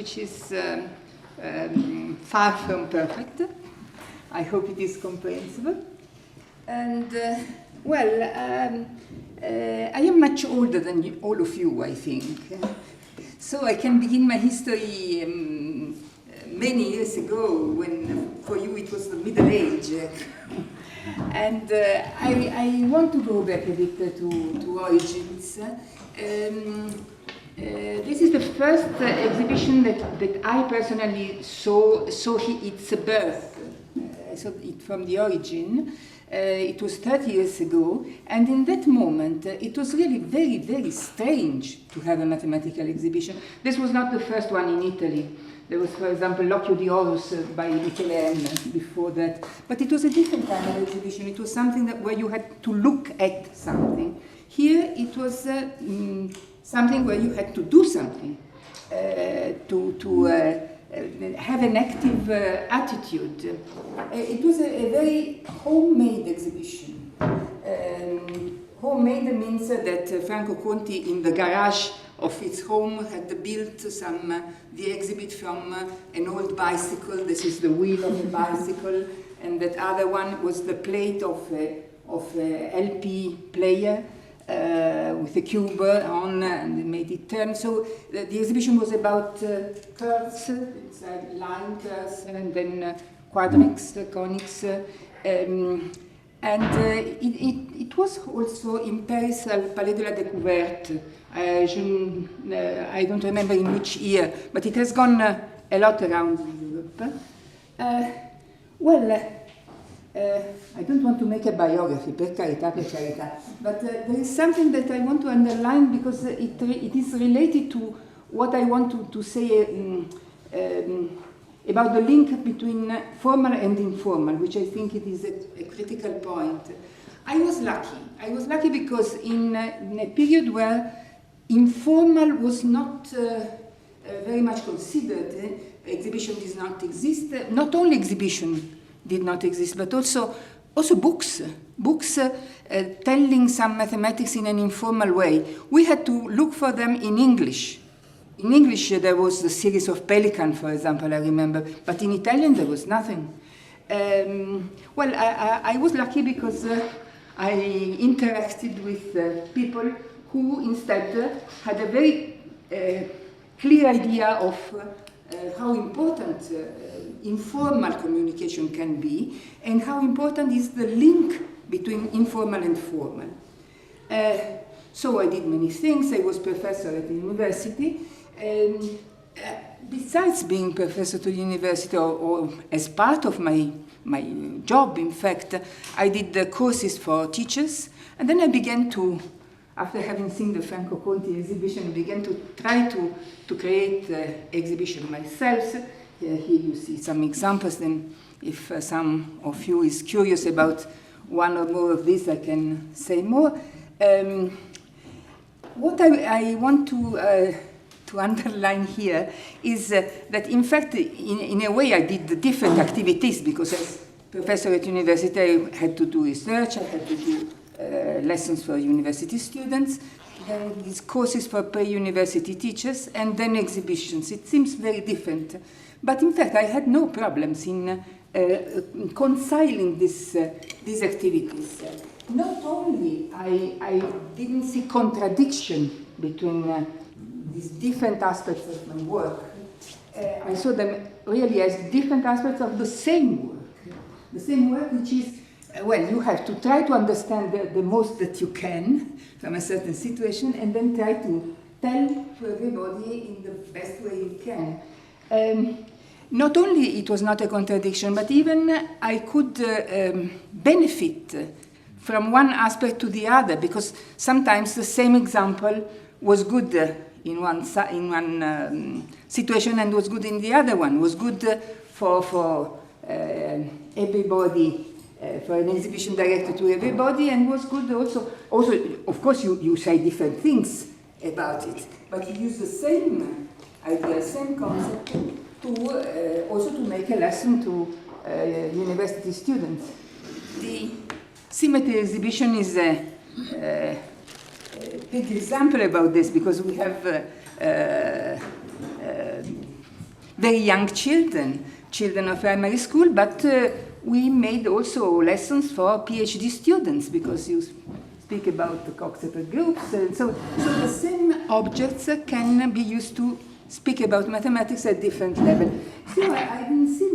which is far from perfect. I hope it is comprehensible. And, I am much older than all of you, I think. So I can begin my history many years ago, when for you it was the Middle Age. And I want to go back a bit to origins. This is the first exhibition that I personally saw its birth. I saw it from the origin. It was 30 years ago, and in that moment, it was really very, very strange to have a mathematical exhibition. This was not the first one in Italy. There was, for example, L'Occhio di Horus by Michelangelo before that. But it was a different kind of exhibition. It was something where you had to look at something. Here, it was something where you had to do something, to have an active attitude. It was a very homemade exhibition. Homemade means that Franco Conti, in the garage of its home, had built the exhibit from an old bicycle. This is the wheel of the bicycle, and that other one was the plate of a LP player with a cube on, and they made it turn. So the exhibition was about curves, it's line curves, and then quadrics, conics, it was also in Paris, al Palais de la Découverte. I don't remember in which year, but it has gone a lot around Europe. I don't want to make a biography, per carità, but there is something that I want to underline, because it is related to what I want to say about the link between formal and informal, which I think it is a critical point. I was lucky because in a period where informal was not very much considered, exhibition did not exist, not only exhibition did not exist, but also books telling some mathematics in an informal way. We had to look for them in English. In English, there was the series of Pelican, for example, I remember, but in Italian, there was nothing. I was lucky because I interacted with people who instead had a very clear idea of how important informal communication can be, and how important is the link between informal and formal. So I did many things. I was professor at the university. Besides being professor to the university, or as part of my job, in fact, I did courses for teachers, and then I began to, after having seen the Franco Conti exhibition, began to try to create exhibition myself. Here you see some examples, and if some of you is curious about one or more of these, I can say more. What I want to underline here is that, in fact, in a way, I did different activities, because as professor at university, I had to do research, I had to do lessons for university students, these courses for pre-university teachers, and then exhibitions. It seems very different. But in fact, I had no problems in reconciling these activities. Not only I didn't see contradiction between these different aspects of my work, I saw them really as different aspects of the same work. The same work, which is, you have to try to understand the most that you can from a certain situation, and then try to tell to everybody in the best way you can. Not only it was not a contradiction, but even I could benefit from one aspect to the other, because sometimes the same example was good in one situation and was good in the other one, was good for everybody, for an exhibition directed to everybody, and was good also, of course, you say different things about it, but you use the same idea, same concept, to also to make a lesson to university students. The symmetry exhibition is a big example about this, because we have very young children of primary school, but we made also lessons for PhD students, because you speak about the Coxeter groups. So the same objects can be used to speak about mathematics at different levels. So I didn't see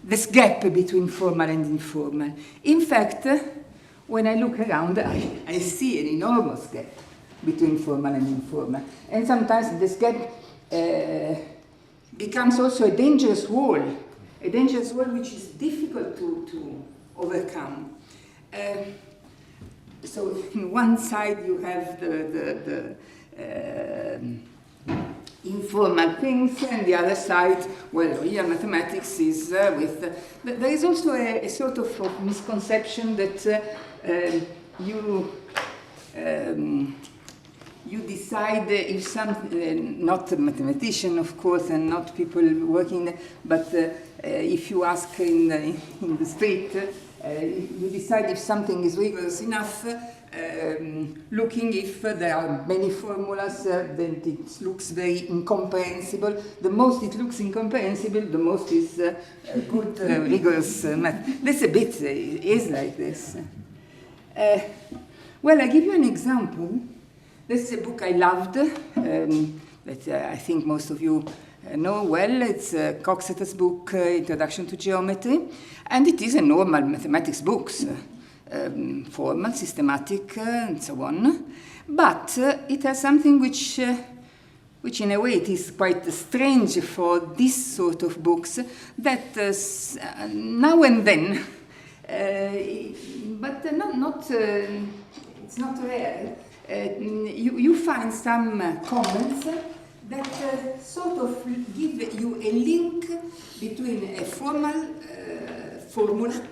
this gap between formal and informal. In fact, when I look around, I see an enormous gap between formal and informal. And sometimes this gap becomes also a dangerous wall which is difficult to overcome. So on one side you have the informal things, and the other side, well, real mathematics is with... there is also a sort of misconception that you decide if something, not a mathematician, of course, and not people working, but if you ask in the street, you decide if something is rigorous enough, looking if there are many formulas, then it looks very incomprehensible. The most it looks incomprehensible, the most is good, rigorous math. That's a bit, it is like this. Well, I give you an example. This is a book I loved, that I think most of you know well. It's Coxeter's book, Introduction to Geometry, and it is a normal mathematics book, formal, systematic, and so on. But it has something which in a way it is quite strange for this sort of books, that now and then, but it's not rare, you find some comments that sort of give you a link between a formal formula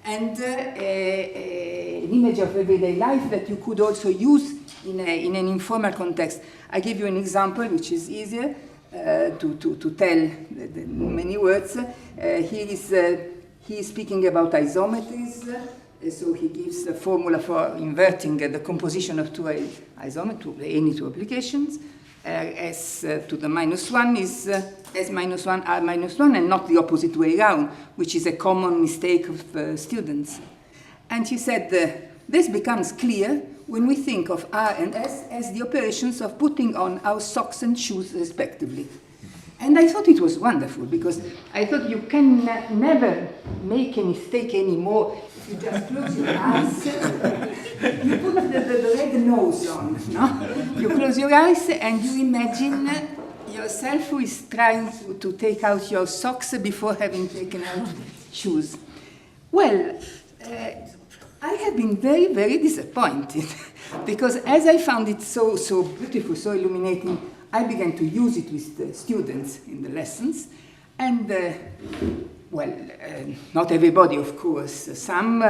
and an image of everyday life that you could also use in an informal context. I give you an example which is easier to tell the many words. He is speaking about isometries. So he gives a formula for inverting the composition of two isometries, any two applications. S to the minus 1 is S minus 1, R minus 1, and not the opposite way around, which is a common mistake of students. And he said, this becomes clear when we think of R and S as the operations of putting on our socks and shoes respectively. And I thought it was wonderful, because I thought you can never make a mistake anymore. You just close your eyes, you put the red nose on, no? You close your eyes and you imagine yourself who is trying to take out your socks before having taken out shoes. Well, I have been very, very disappointed, because as I found it so beautiful, so illuminating, I began to use it with the students in the lessons, and well, not everybody, of course. Some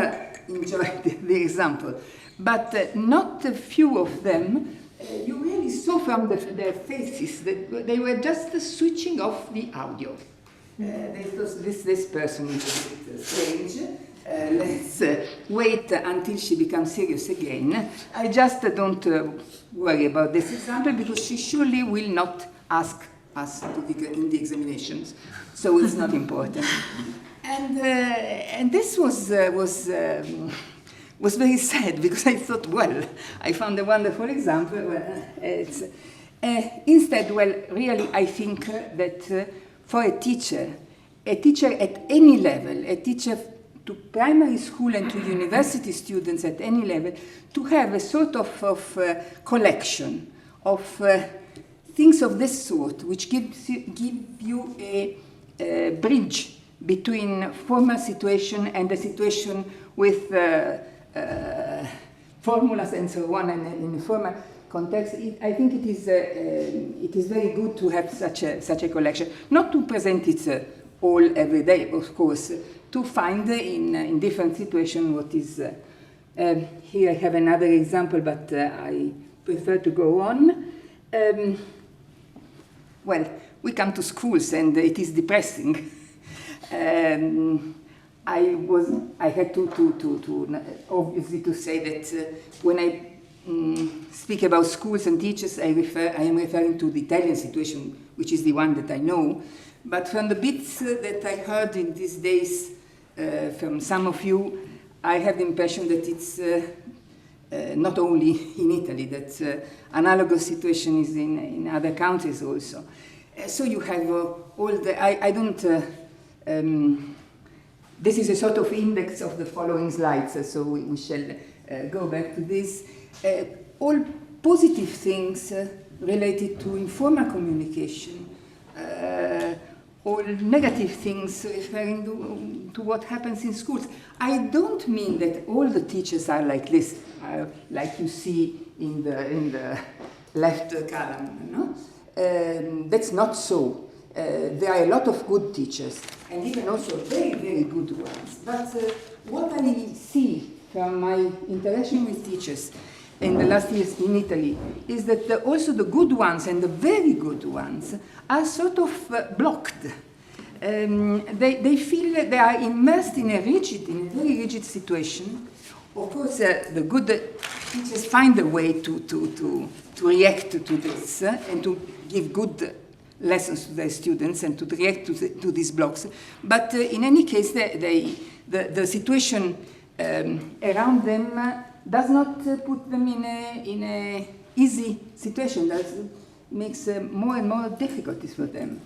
enjoyed the example, but not a few of them. You really saw from their faces that they were just switching off the audio. This person is a bit strange. Let's wait until she becomes serious again. I just don't worry about this example, because she surely will not ask us to in the examinations, so it's not important. And this was very sad, because I thought, well, I found a wonderful example. Instead, well, really, I think that for a teacher at any level, a teacher to primary school and to university students at any level, to have a sort of collection of things of this sort, which give you a bridge between formal situation and a situation with formulas and so on, and in a formal context. I think it is very good to have such a collection. Not to present it all every day, of course, to find in different situations what is. Here I have another example, but I prefer to go on. Well, we come to schools and it is depressing. I had to obviously to say that when I speak about schools and teachers, I am referring to the Italian situation, which is the one that I know. But from the bits that I heard in these days from some of you, I have the impression that it's not only in Italy, that analogous situation is in other countries also. So you have all the, I don't, this is a sort of index of the following slides, so we shall go back to this. All positive things related to informal communication, all negative things referring to what happens in schools. I don't mean that all the teachers are like this, like you see in the left column. No? That's not so. There are a lot of good teachers, and even also very, very good ones. But what I see from my interaction with teachers in the last years in Italy is that also the good ones and the very good ones are sort of blocked. They feel that they are immersed in a very rigid situation. Of course, the good teachers find a way to react to this and to give good lessons to their students and to react to these blocks. But in any case, the situation around them does not put them in a easy situation. That makes more and more difficulties for them.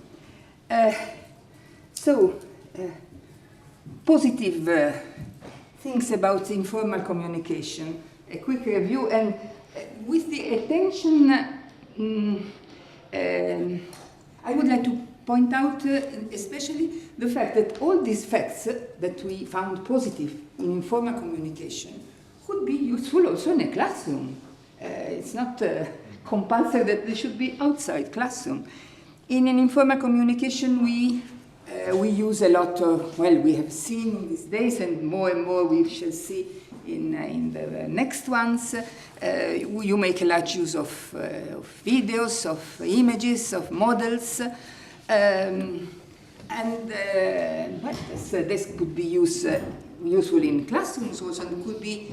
Positive things about informal communication. A quick review, and with the attention, I would like to point out especially the fact that all these facts that we found positive in informal communication could be useful also in a classroom. It's not compulsory that they should be outside classroom. In an informal communication, we use a lot of, well, we have seen in these days, and more we shall see in the next ones. You make a large use of videos, of images, of models. Well, this could be useful in classrooms also, and could be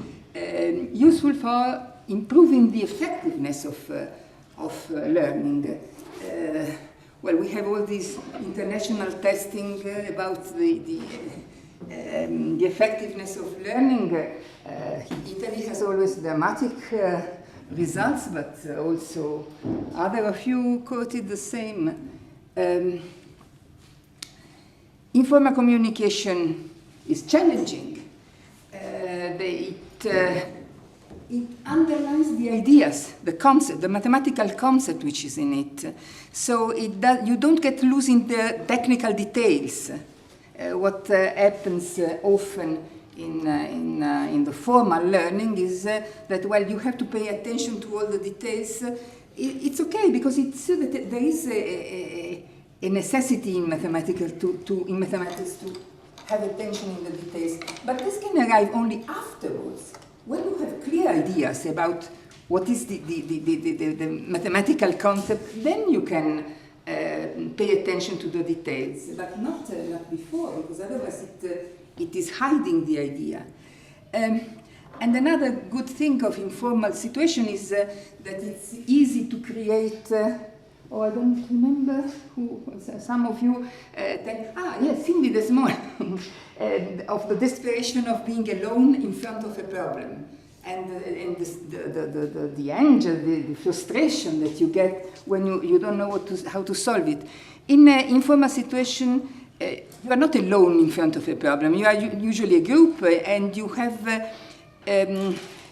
useful for improving the effectiveness of learning. Well, we have all this international testing about the effectiveness of learning. Italy has always dramatic results, but also other of you quoted the same. Informal communication is challenging. It underlines the ideas, the concept, the mathematical concept which is in it. So you don't get lost in the technical details. What happens often in the formal learning is that, well, you have to pay attention to all the details. It's okay, because it's true that there is a necessity in mathematics to have attention in the details. But this can arrive only afterwards, when you have clear ideas about what is the mathematical concept. Then you can pay attention to the details, but not before, because otherwise it is hiding the idea. And another good thing of informal situation is that it's easy to create. I don't remember who. Some of you yes, Cindy this morning, of the desperation of being alone in front of a problem, and the anger, the frustration that you get when you don't know how to solve it. In an informal situation, you are not alone in front of a problem. You are usually a group, and you have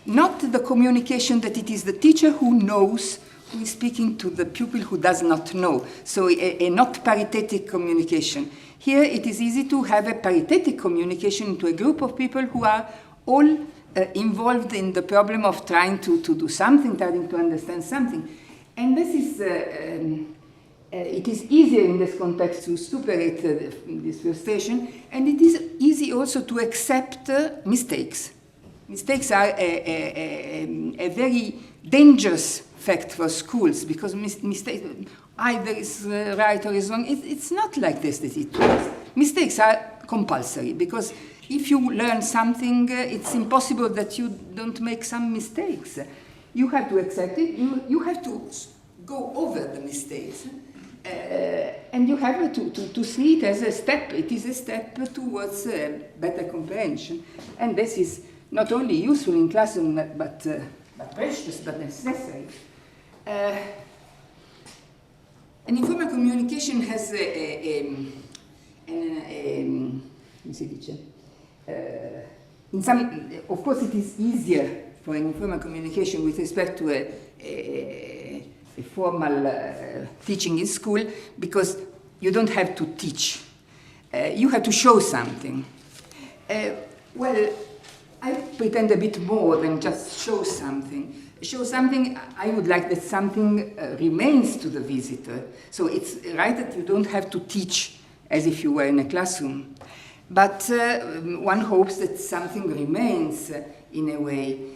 not the communication that it is the teacher who knows who is speaking to the pupil who does not know. So a not paritatic communication. Here it is easy to have a paritatic communication into a group of people who are all involved in the problem of trying to do something, trying to understand something. And this is, it is easier in this context to superate this frustration, and it is easy also to accept mistakes. Mistakes are a very dangerous fact for schools, because mistakes either is right or is wrong. It's not like this that it was. Mistakes are compulsory, because if you learn something, it's impossible that you don't make some mistakes. you have to accept it, you have to go over the mistakes, and you have to see it as a step. It is a step towards better comprehension. And this is not only useful in classroom, but precious, but necessary. And informal communication has in some, of course, it is easier for an informal communication with respect to a formal teaching in school, because you don't have to teach. You have to show something. Well, I pretend a bit more than just show something. Show something, I would like that something remains to the visitor. So it's right that you don't have to teach as if you were in a classroom. But one hopes that something remains in a way.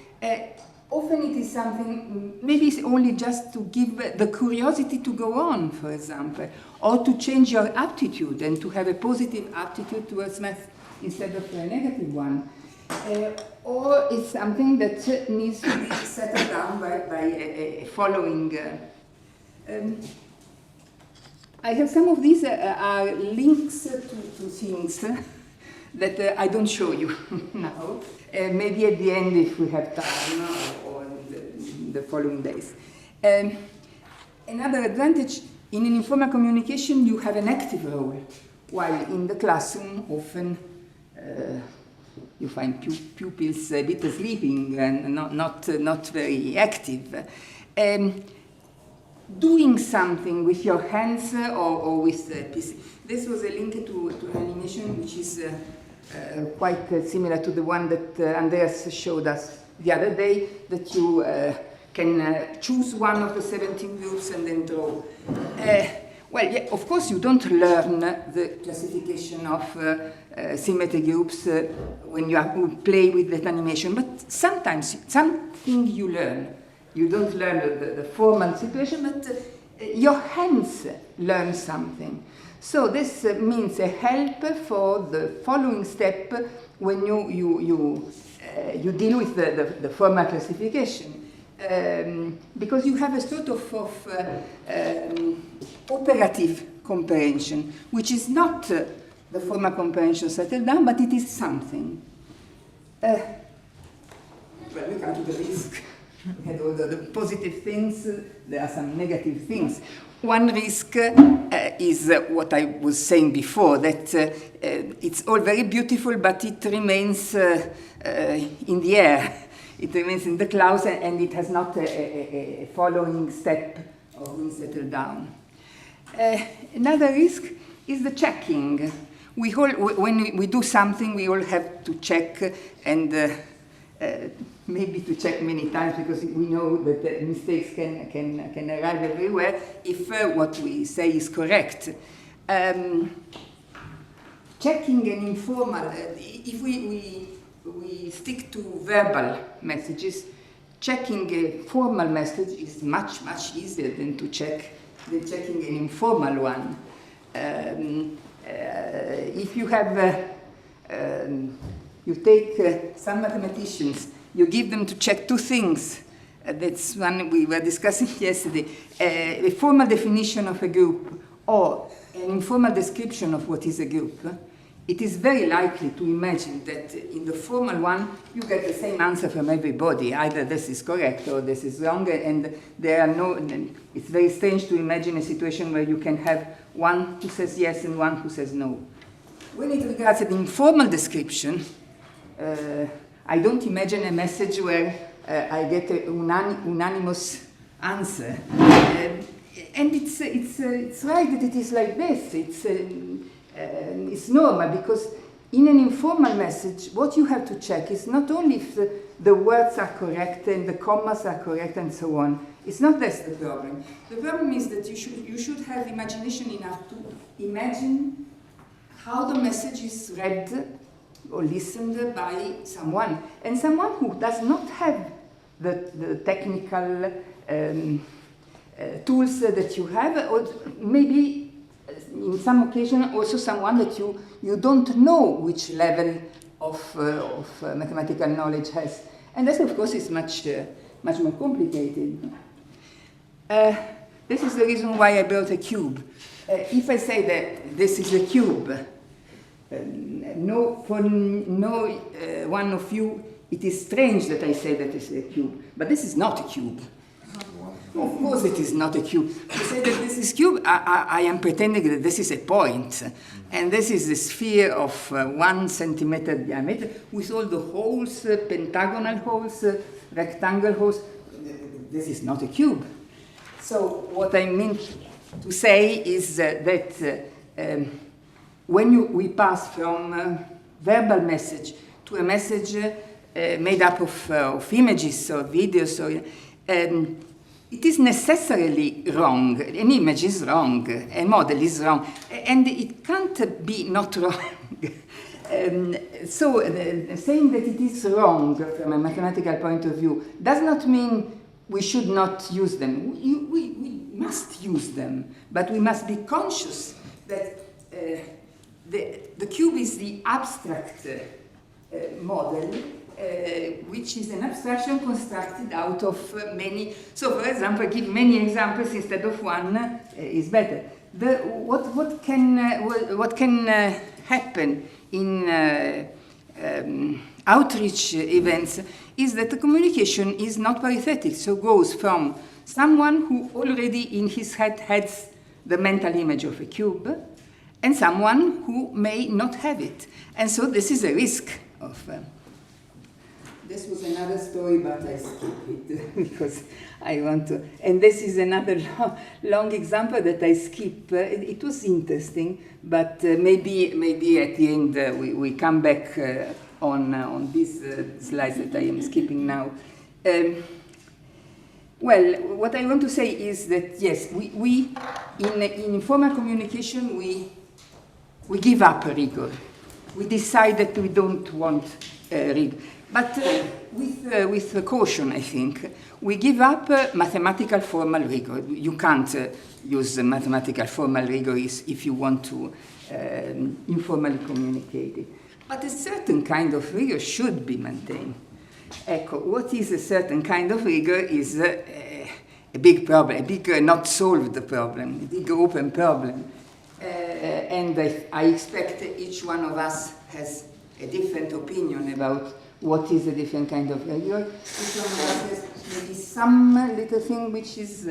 Often it is something, maybe it's only just to give the curiosity to go on, for example, or to change your aptitude and to have a positive aptitude towards math instead of a negative one. Or it's something that needs to be settled down by a following. I have some of these are links to things that I don't show you now. Maybe at the end if we have time, or in the following days. Another advantage, in an informal communication you have an active role, while in the classroom often you find pupils a bit sleeping and not very active. Doing something with your hands or with the PC. This was a link to animation which is quite similar to the one that Andreas showed us the other day, that you can choose one of the 17 groups and then draw. Well, yeah, of course you don't learn the classification of symmetry groups when you play with that animation, but sometimes something you learn. You don't learn the formal situation, but your hands learn something. So this means a help for the following step when you deal with the formal classification. Because you have a sort of operative comprehension, which is not the formal comprehension settled down, but it is something. Well, we come to the risk. We had all the positive things, there are some negative things. One risk is what I was saying before, that it's all very beautiful, but it remains in the air. It remains in the clouds, and it has not a following step of being settled down. Another risk is the checking. When we do something, we all have to check, and maybe to check many times, because we know that the mistakes can arrive everywhere if what we say is correct. Checking an informal, if we stick to verbal messages, checking a formal message is much easier than checking an informal one. If you have, you take some mathematicians, you give them to check two things. That's one we were discussing yesterday. A formal definition of a group or an informal description of what is a group. It is very likely to imagine that in the formal one, you get the same answer from everybody. Either this is correct or this is wrong, and there are no, it's very strange to imagine a situation where you can have one who says yes and one who says no. When it regards an informal description, I don't imagine a message where I get an unanimous answer. And it's right that it is like this. It's normal, because in an informal message, what you have to check is not only if the words are correct and the commas are correct and so on. It's not that's the problem. The problem is that you should have imagination enough to imagine how the message is read or listened by someone. And someone who does not have the technical tools that you have, or maybe in some occasion also someone that you don't know which level of mathematical knowledge has. And that, of course, is much much more complicated. This is the reason why I built a cube. If I say that this is a cube, for no one of you, it is strange that I say that it's a cube. But this is not a cube. Of course it is not a cube. To say that this is cube, I am pretending that this is a point. And this is a sphere of 1 centimeter diameter with all the holes, pentagonal holes, rectangle holes. This is not a cube. So what I mean to say is that when we pass from a verbal message to a message made up of images or videos, or, it is necessarily wrong. An image is wrong, a model is wrong, and it can't be not wrong. So saying that it is wrong from a mathematical point of view does not mean we should not use them. We must use them, but we must be conscious that the cube is the abstract model, which is an abstraction constructed out of many. So, for example, give many examples instead of one is better. What can happen in outreach events is that the communication is not perithetic, so goes from someone who already in his head has the mental image of a cube and someone who may not have it. And so this is a risk of... This was another story, but I skip it because I want to... And this is another long example that I skip. It was interesting, but maybe at the end we come back on these slides that I am skipping now. Well, what I want to say is that, yes, we in informal communication, we give up rigor. We decide that we don't want rigor. But with caution, I think. We give up mathematical formal rigor. You can't use mathematical formal rigor if you want to informally communicate it. But a certain kind of rigor should be maintained. What is a certain kind of rigor is a big problem, a big not solved problem, a big open problem. And I expect each one of us has a different opinion about what is a different kind of rigor. Each one of us has maybe some little thing which is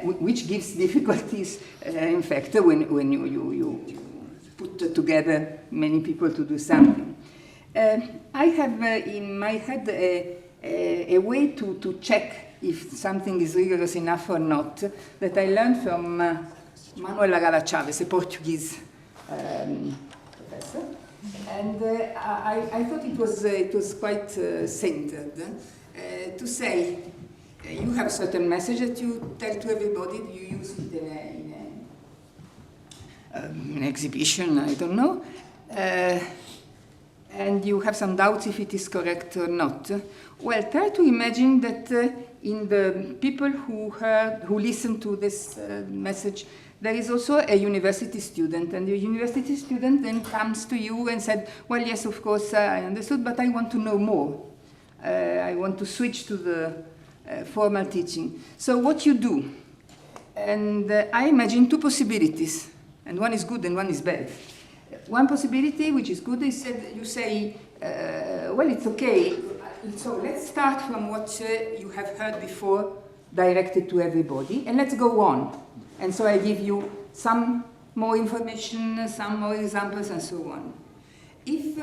which gives difficulties. In fact, when you put together many people to do something. I have in my head a way to check if something is rigorous enough or not that I learned from Manuel Lagala Chavez, a Portuguese professor. And I thought it was quite centered to say you have a certain message that you tell to everybody, you use it in an exhibition, I don't know, and you have some doubts if it is correct or not. Well, try to imagine that in the people who listen to this message, there is also a university student, and the university student then comes to you and said, well, yes, of course, I understood, but I want to know more. I want to switch to the formal teaching. So what you do, and I imagine two possibilities, and one is good and one is bad. One possibility, which is good, is that you say, well, it's okay, so let's start from what you have heard before, directed to everybody, and let's go on. And so I give you some more information, some more examples, and so on. If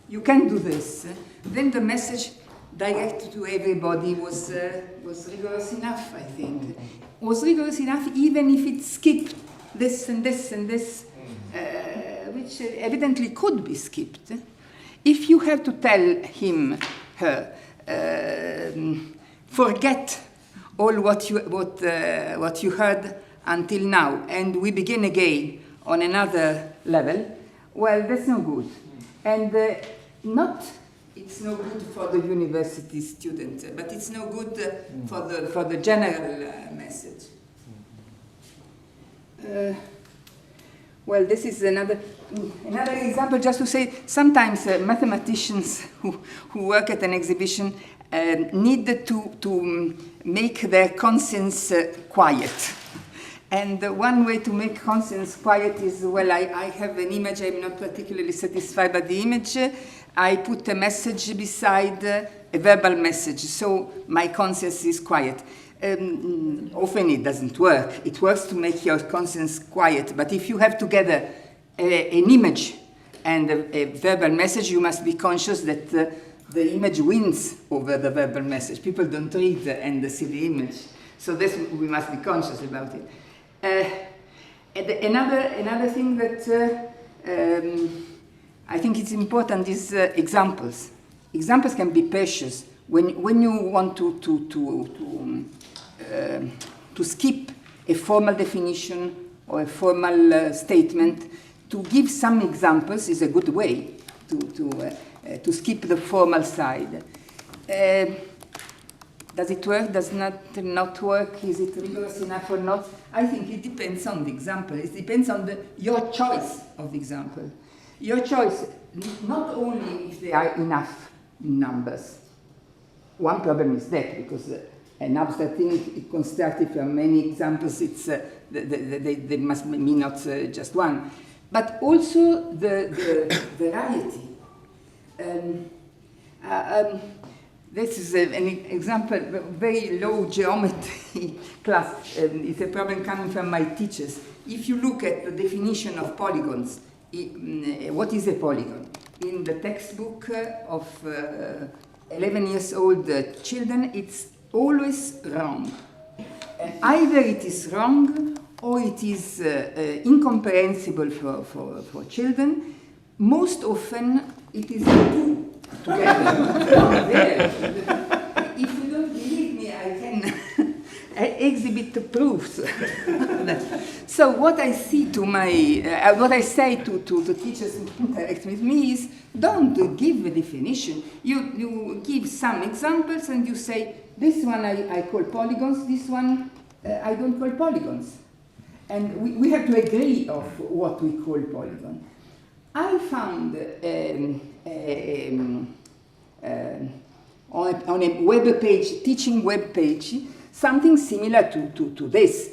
you can do this, then the message directed to everybody was rigorous enough, I think. Was rigorous enough even if it skipped this and this and this, which evidently could be skipped. If you have to tell him, her, forget all what you heard until now, and we begin again on another level, well, that's no good. And it's no good for the university student, but it's no good for the general message. Well, this is another example, just to say, sometimes mathematicians who work at an exhibition need to make their conscience quiet. And one way to make conscience quiet is, well, I have an image, I'm not particularly satisfied by the image, I put a message beside a verbal message, so my conscience is quiet. Often it doesn't work. It works to make your conscience quiet, but if you have together an image and a verbal message, you must be conscious that the image wins over the verbal message. People don't read and see the image, so this, we must be conscious about it. Another thing that I think it's important is examples. Examples can be precious when you want to skip a formal definition or a formal statement. To give some examples is a good way to skip the formal side. Does it work? Does not work? Is it rigorous enough or not? I think it depends on the example. It depends on your choice of the example. Your choice, not only if there are enough numbers. One problem is that, because an abstract thing constructed from many examples, it's, they must mean not just one. But also the variety. This is an example, very low geometry class. It's a problem coming from my teachers. If you look at the definition of polygons, what is a polygon? In the textbook of 11 years old children, it's always wrong. Either it is wrong or it is incomprehensible for children. Most often it is two together. If you don't believe me, I can exhibit the proofs. So what I see to my, what I say to the teachers who interact with me is, don't give a definition. You give some examples and you say, this one I call polygons, this one I don't call polygons. And we have to agree of what we call polygon. I found on a web page, teaching web page, something similar to this.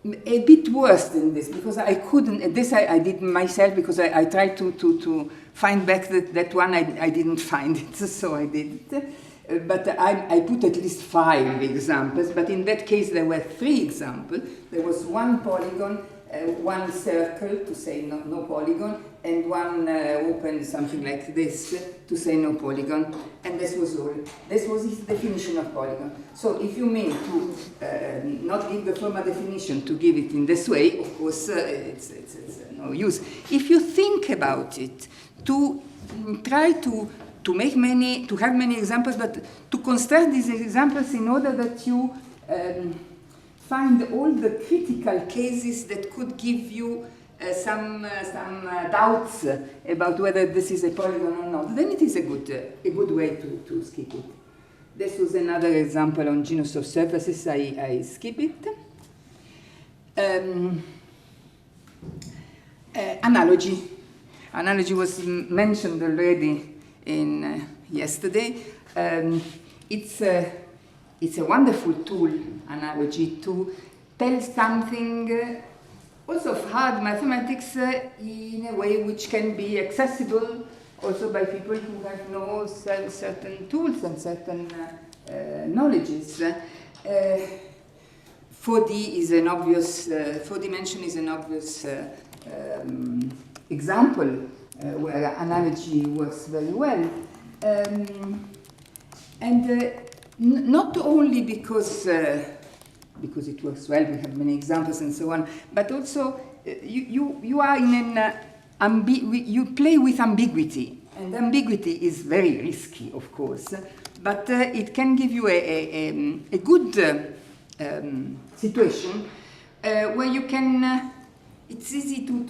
A bit worse than this, because I couldn't, this I did myself because I tried to find back that one, I didn't find it, so I did it. But I put at least 5 examples, but in that case there were 3 examples. There was one polygon, one circle to say no polygon, and one open something like this to say no polygon, and this was all. This was his definition of polygon. So if you mean to not give the formal definition, to give it in this way, of course it's no use. If you think about it, to try to have many examples, but to construct these examples in order that you find all the critical cases that could give you some doubts about whether this is a polygon or not, then it is a good way to skip it. This was another example on genus of surfaces. I skip it. Analogy. Analogy was mentioned already in yesterday. It's a wonderful tool, analogy, to tell something also of hard mathematics in a way which can be accessible also by people who have no certain tools and certain knowledges. 4D is an obvious, 4-dimension is an obvious example where analogy works very well. Not only because it works well, we have many examples and so on, but also you are in an you play with ambiguity, and ambiguity is very risky, of course, but it can give you a good situation where you can. It's easy to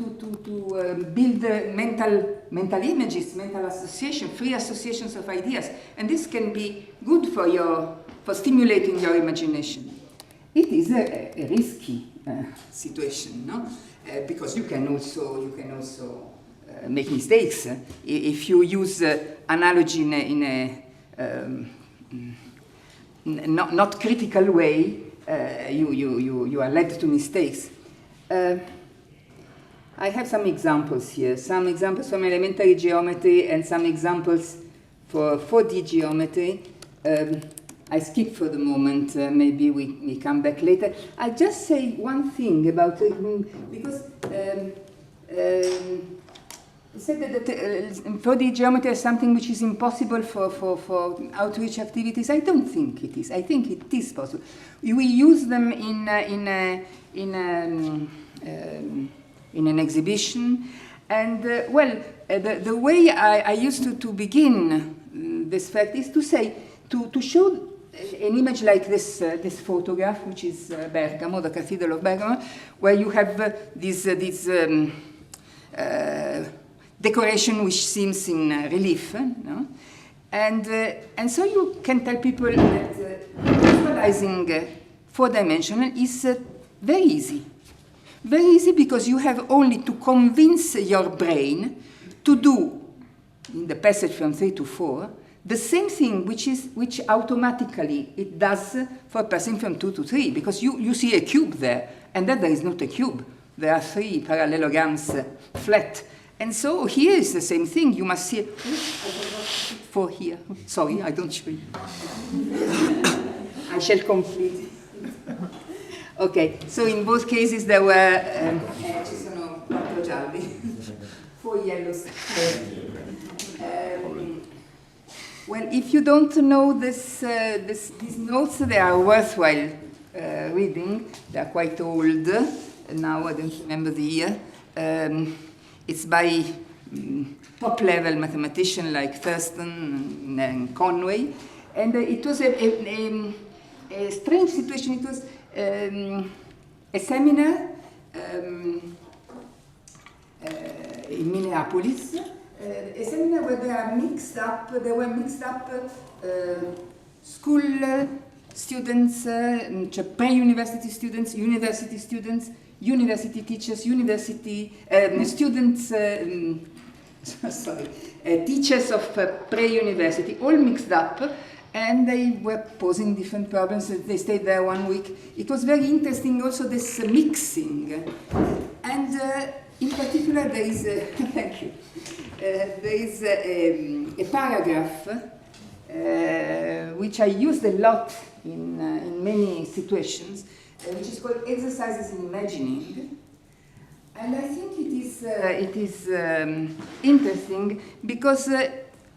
build mental images, mental association, free associations of ideas, and this can be good for stimulating your imagination. It is a risky situation, no? Because you can also make mistakes if you use analogy in a not critical way, you are led to mistakes. I have some examples here, some examples from elementary geometry and some examples for 4D geometry. I skip for the moment, maybe we come back later. I just say one thing about it, because you said that 4D geometry is something which is impossible for outreach activities. I don't think it is. I think it is possible. We use them in an exhibition, and the way I used to begin this fact is to say, to show an image like this photograph, which is Bergamo, the Cathedral of Bergamo, where you have this decoration which seems in relief, no? And so you can tell people that visualizing four-dimensional is very easy. Very easy, because you have only to convince your brain to do, in the passage from 3 to 4, the same thing which automatically it does for passing from 2 to 3, because you see a cube there, and then there is not a cube. There are 3 parallelograms flat. And so here is the same thing. You must see 4 here. Sorry, I don't show you. I shall complete. Okay, so in both cases there were ci sono 4 gialli, 4 yellows. Well, if you don't know these notes, they are worthwhile reading. They are quite old. Now I don't remember the year. It's by top-level mathematicians like Thurston and Conway. And it was a strange situation. It was a seminar in Minneapolis, a seminar where there were mixed up school students, pre-university students, university teachers, students, teachers of pre-university, all mixed up. And they were posing different problems. They stayed there 1 week. It was very interesting also, this mixing. And in particular, there is thank you. There is a paragraph which I used a lot in many situations, which is called Exercises in Imagining. And I think it is interesting because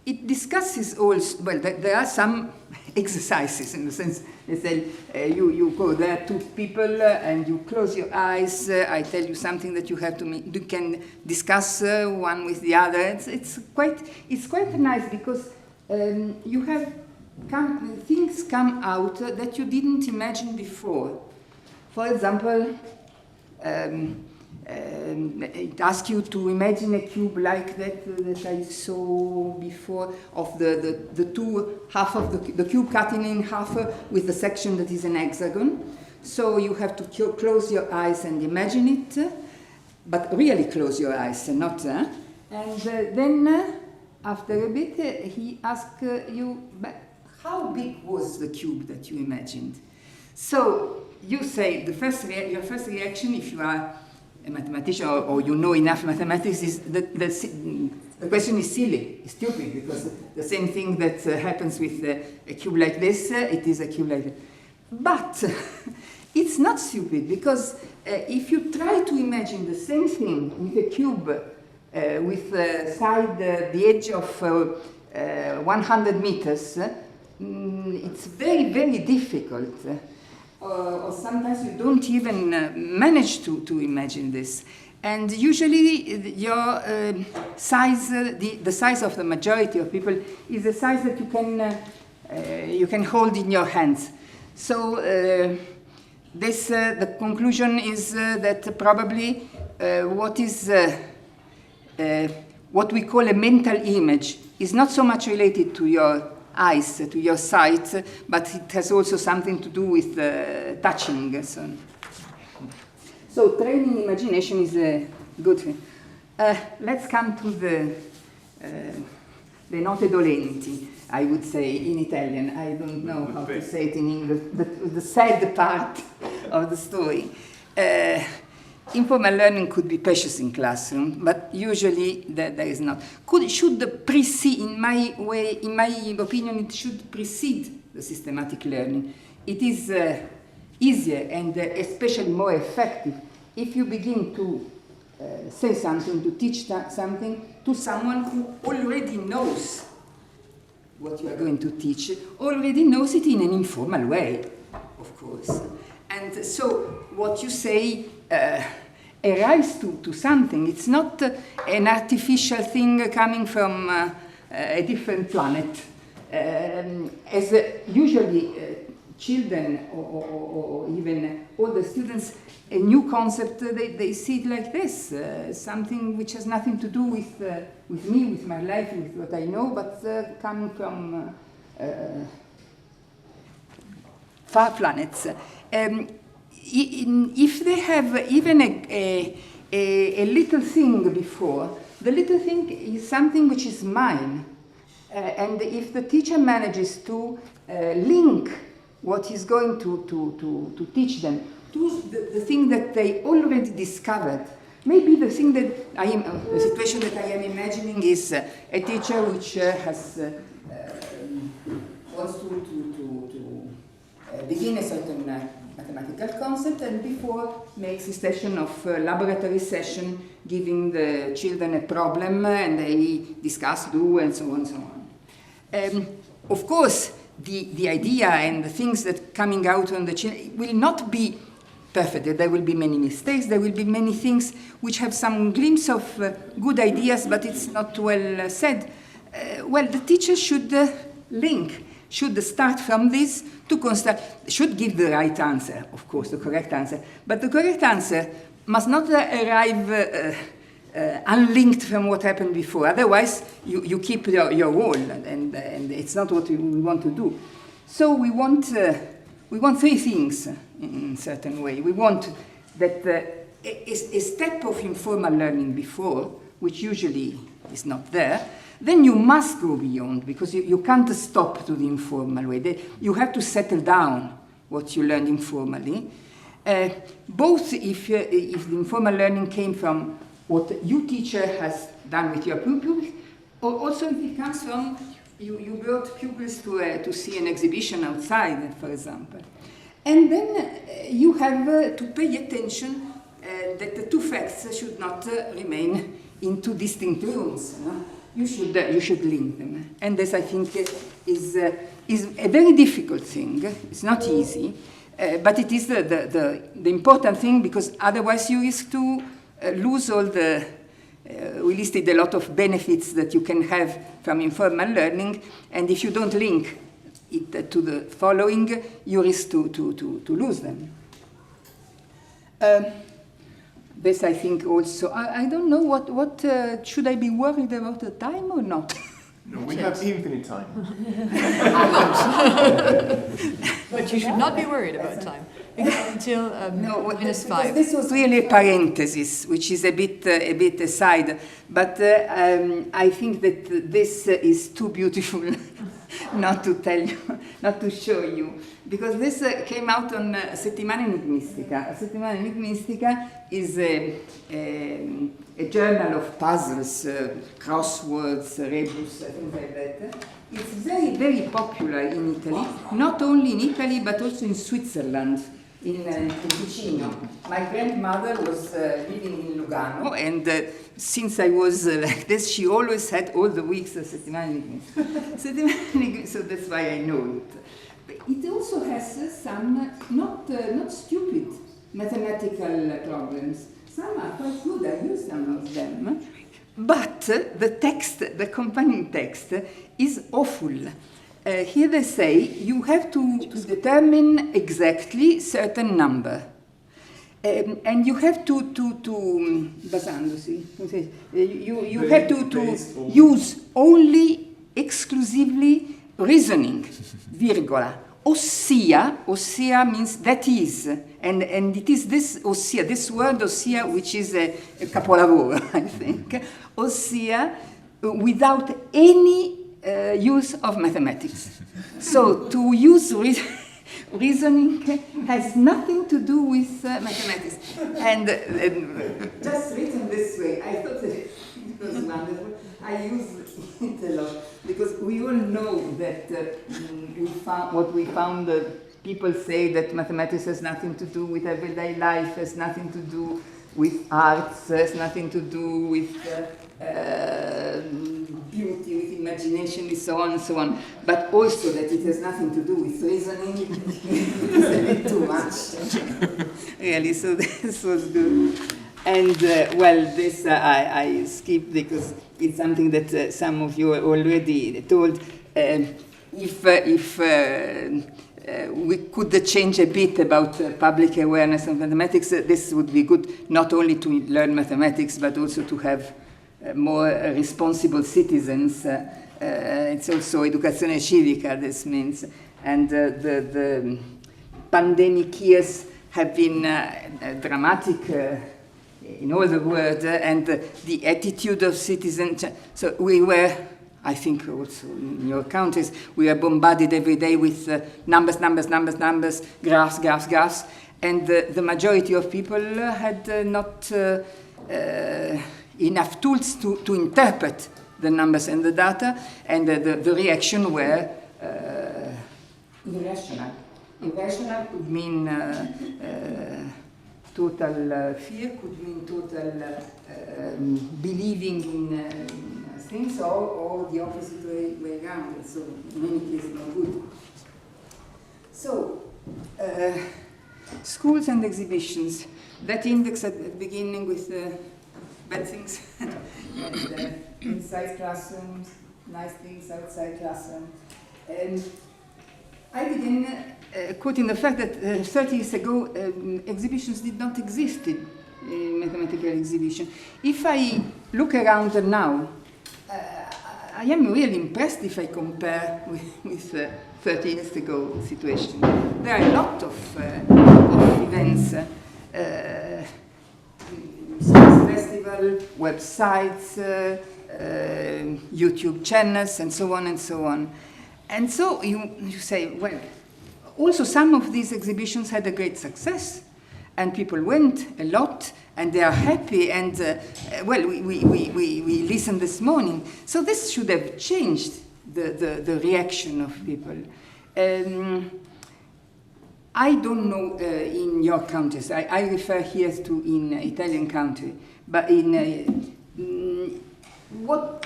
it discusses also, well, there are some exercises in the sense, they say, you go there, 2 people, and you close your eyes, I tell you something that you have to you can discuss one with the other. It's quite nice because you have things come out that you didn't imagine before. For example, it asks you to imagine a cube like that I saw before, of the two half of the cube cutting in half with the section that is an hexagon. So you have to close your eyes and imagine it, but really close your eyes, not. And then after a bit, he asks you, but how big was the cube that you imagined? So you say your first reaction, if you are a mathematician or you know enough mathematics, is that the question is silly, stupid, because the same thing that happens with a cube like this, it is a cube like that. But it's not stupid, because if you try to imagine the same thing with a cube with the edge of 100 meters, it's very, very difficult. Or sometimes you don't even manage to imagine this. And usually your size, the size of the majority of people, is the size that you can hold in your hands. So the conclusion is that probably what we call a mental image is not so much related to your eyes, to your sight, but it has also something to do with touching. So training imagination is a good thing. Let's come to le note dolenti, I would say in Italian. I don't know how to say it in English, the sad part of the story. Informal learning could be precious in classroom, but usually there is not. Should precede, in my opinion, it should precede the systematic learning. It is easier and especially more effective if you begin to say something, to teach something to someone who already knows what you are going to teach, already knows it in an informal way, of course. And so what you say arrives to something. It's not an artificial thing coming from a different planet. As usually children or even older students, a new concept, they see it like this, something which has nothing to do with me, with my life, with what I know, but coming from far planets. If they have even a little thing before, the little thing is something which is mine. And if the teacher manages to link what he's going to teach them to the thing that they already discovered, maybe the thing that the situation that I am imagining is a teacher which wants to begin a certain mathematical concept, and before makes a session of laboratory session, giving the children a problem, and they discuss, do, and so on, so on. Of course, the idea and the things that coming out on the children will not be perfect. There will be many mistakes. There will be many things which have some glimpse of good ideas, but it's not well said. Well, the teacher should link, should start from this to constant, should give the right answer, of course, the correct answer. But the correct answer must not arrive unlinked from what happened before. Otherwise, you keep your role, and it's not what we want to do. So we want three things in a certain way. We want that a step of informal learning before, which usually is not there. Then you must go beyond, because you can't stop to the informal way. You have to settle down what you learned informally. Both if the informal learning came from what you teacher has done with your pupils, or also if it comes from you brought pupils to see an exhibition outside, for example. And then you have to pay attention that the two facts should not remain in two distinct rooms. You should link them, and this I think is a very difficult thing. It's not easy, but it is the important thing, because otherwise you risk to lose all the. We listed a lot of benefits that you can have from informal learning, and if you don't link it to the following, you risk to lose them. This I think also, I don't know what should I be worried about the time or not? No, we have infinite time. But you should not be worried about time. Until -5. This was really a parenthesis, which is a bit aside. But I think that this is too beautiful not to tell you, not to show you. Because this came out on Settimana Enigmistica. Settimana Enigmistica is a journal of puzzles, crosswords, rebus, things like that. It's very, very popular in Italy, not only in Italy, but also in Switzerland, in Ticino. My grandmother was living in Lugano, and since I was like this, she always had all the weeks of Settimana Enigmistica. So that's why I know it. It also has some not stupid mathematical problems. Some are quite good. I use some of them. But the text, the accompanying text, is awful. Here they say you have to determine exactly certain number. And you have basandosi, you have to use only exclusively reasoning, virgola. Ossia means that is, and it is this word ossia, which is a capolavoro, I think. Ossia, without any use of mathematics. So to use reasoning has nothing to do with mathematics. And just written this way, I thought that it was wonderful. I use it a lot because we all know that what we found. People say that mathematics has nothing to do with everyday life, has nothing to do with arts, has nothing to do with beauty, with imagination, and so on and so on. But also that it has nothing to do with reasoning. It is a bit too much, really. So this was good. And well, this I skipped because it's something that some of you already told. If we could change a bit about public awareness of mathematics, this would be good not only to learn mathematics, but also to have more responsible citizens. It's also educazione civica, this means. And the pandemic years have been dramatic in all the world, and the attitude of citizens. So we were, I think also in your countries, we are bombarded every day with numbers, graphs, and the majority of people had not enough tools to interpret the numbers and the data, and the reaction were irrational. Irrational could mean total fear, could mean total believing in things, or the opposite way around. So in many cases, not good. So schools and exhibitions. That index at the beginning with bad things and inside classrooms, nice things outside classrooms. I began quoting the fact that 30 years ago exhibitions did not exist in mathematical exhibition. If I look around now, I am really impressed if I compare with 30 years ago situation. There are a lot of events, festival, websites, YouTube channels, and so on and so on. And so you say, well, also some of these exhibitions had a great success, and people went a lot, and they are happy, and well, we listened this morning. So this should have changed the reaction of people. I don't know in your countries, I refer here to in Italian country, but in what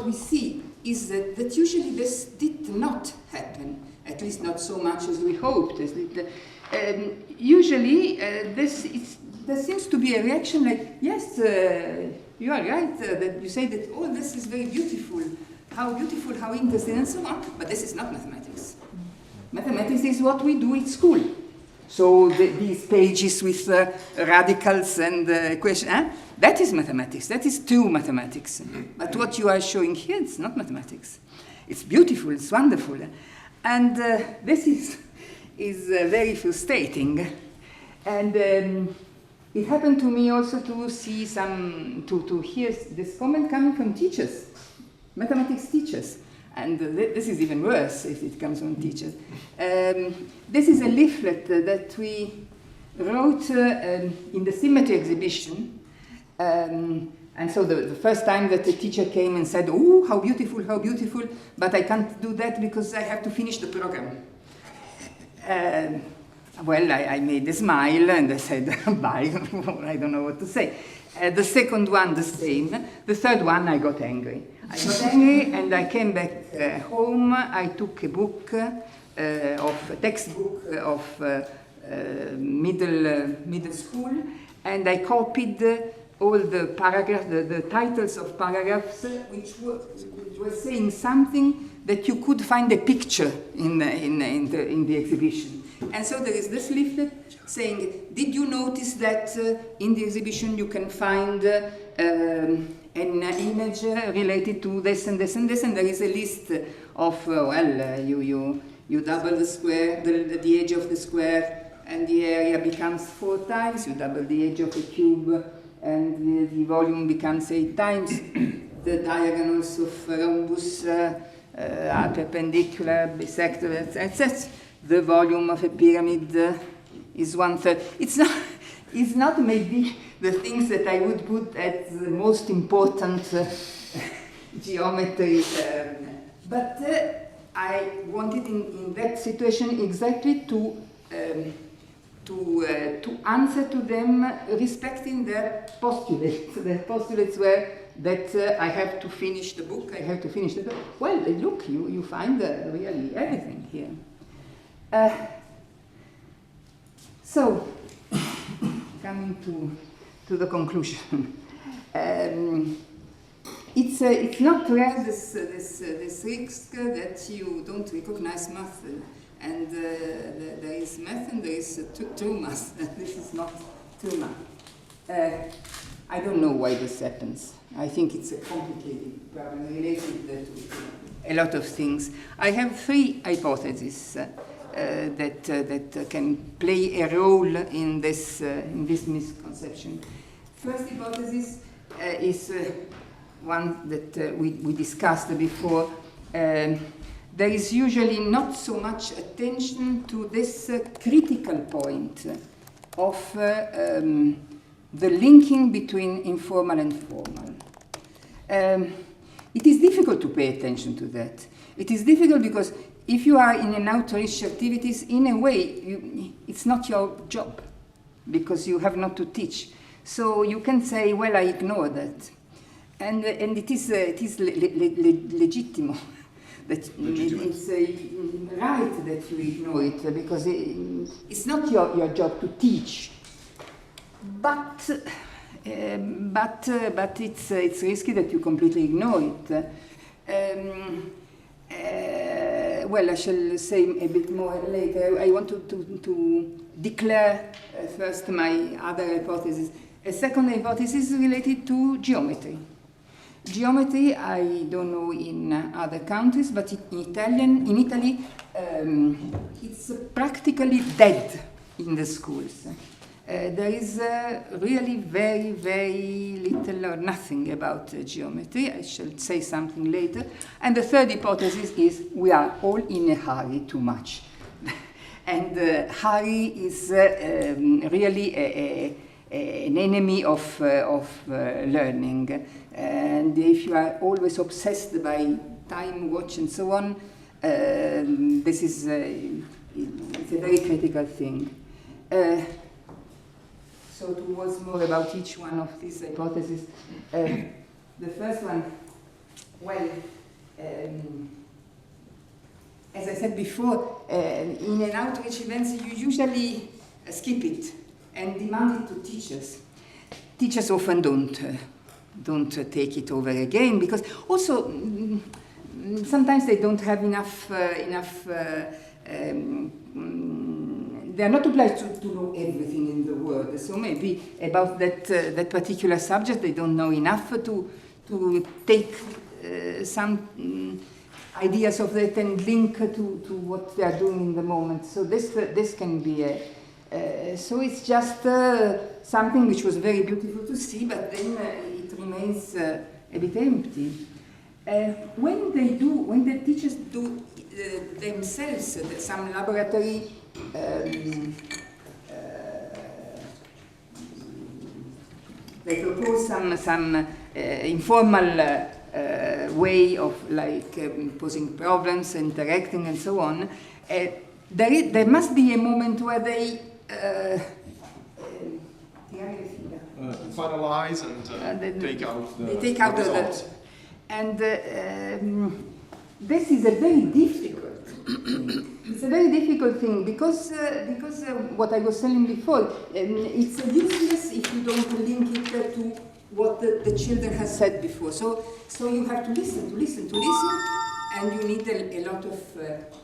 we see is that usually this did not happen, at least not so much as we hoped. Usually there seems to be a reaction like, yes, you are right, that you say that, oh, this is very beautiful, how interesting, and so on, but this is not mathematics. Mathematics is what we do at school. So these pages with radicals and equations, that is mathematics, that is true mathematics. But what you are showing here, it's not mathematics. It's beautiful, it's wonderful. And this is very frustrating. And it happened to me also to see to hear this comment coming from teachers, mathematics teachers. And this is even worse if it comes from teachers. This is a leaflet that we wrote in the symmetry exhibition. And so the first time that the teacher came and said, oh, how beautiful, but I can't do that because I have to finish the program. Well, I made a smile and I said, bye, I don't know what to say. The second one, the same. The third one, I got angry. And I came back home. I took a book, a textbook of middle school, and I copied all the paragraphs, the titles of paragraphs, which were saying something that you could find a picture in the exhibition. And so there is this leaflet saying, did you notice that in the exhibition you can find an image related to this and this and this, and there is a list of, you double the square, the edge of the square, and the area becomes 4 times, you double the edge of a cube, and the volume becomes 8 times. the diagonals of rhombus are perpendicular, bisector, etc. The volume of a pyramid is 1/3. It's not maybe the things that I would put as the most important geometry, but I wanted in that situation exactly to answer to them respecting their postulates. Their postulates were that I have to finish the book, I have to finish the book. Well, look, you find really everything here. So, coming to the conclusion. It's not rare this risk that you don't recognize math, and there is math and there is true math. This is not true math. I don't know why this happens. I think it's a complicated problem related to a lot of things. I have 3 hypotheses that can play a role in this misconception. First hypothesis is one that we discussed before. There is usually not so much attention to this critical point of the linking between informal and formal. It is difficult to pay attention to that. It is difficult because if you are in an outreach activities, in a way, it's not your job because you have not to teach. So you can say, well, I ignore that. And it is legitimate. That it's right that you ignore it because it's not your job to teach. But it's risky that you completely ignore it. Well, I shall say a bit more later. I want to declare first my other hypothesis. A second hypothesis is related to geometry. Geometry, I don't know in other countries, but in Italy, it's practically dead in the schools. There is really very, very little or nothing about geometry. I shall say something later. And the third hypothesis is we are all in a hurry too much. And hurry is really an enemy of learning. And if you are always obsessed by time, watch, and so on, this is it's a very critical thing. So two words more about each one of these hypotheses. The first one, well, as I said before, in an outreach event, you usually skip it and demand it to teachers. Teachers often don't take it over again because also sometimes they don't have enough. They are not obliged to know everything in the world. So maybe about that particular subject they don't know enough to take some ideas of that and link to what they are doing in the moment. So this can be so it's just something which was very beautiful to see, but then it remains a bit empty. When the teachers do themselves some laboratory they propose some informal way of posing problems, interacting, and so on. There must be a moment where they finalize and take out the results. And this is a very difficult. It's a very difficult thing because what I was saying before, it's useless if you don't link it to what the children have said before. So you have to listen, and you need a lot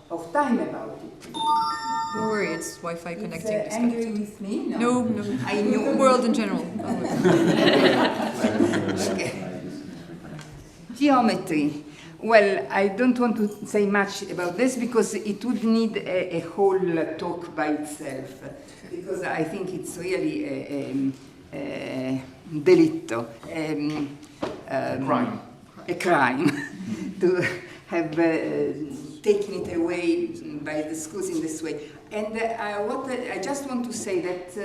of time about it. Don't worry, it's Wi-Fi connecting. It's angry with me? No. I know. The world in general. Okay. Geometry. Well, I don't want to say much about this because it would need a whole talk by itself. Because I think it's really a delitto. Crime. a crime to have taken it away by the schools in this way. And I just want to say that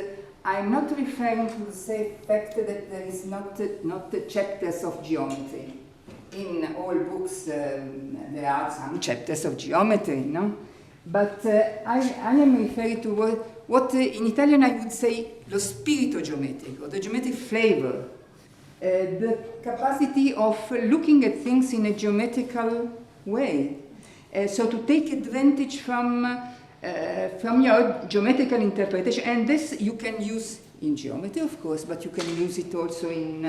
I'm not referring to the same fact that there is not the chapters of geometry. In all books, there are some chapters of geometry, no? But I am referring to what in Italian I would say lo spirito geometrico, the geometric flavor, the capacity of looking at things in a geometrical way. So to take advantage from your geometrical interpretation, and this you can use in geometry, of course, but you can use it also in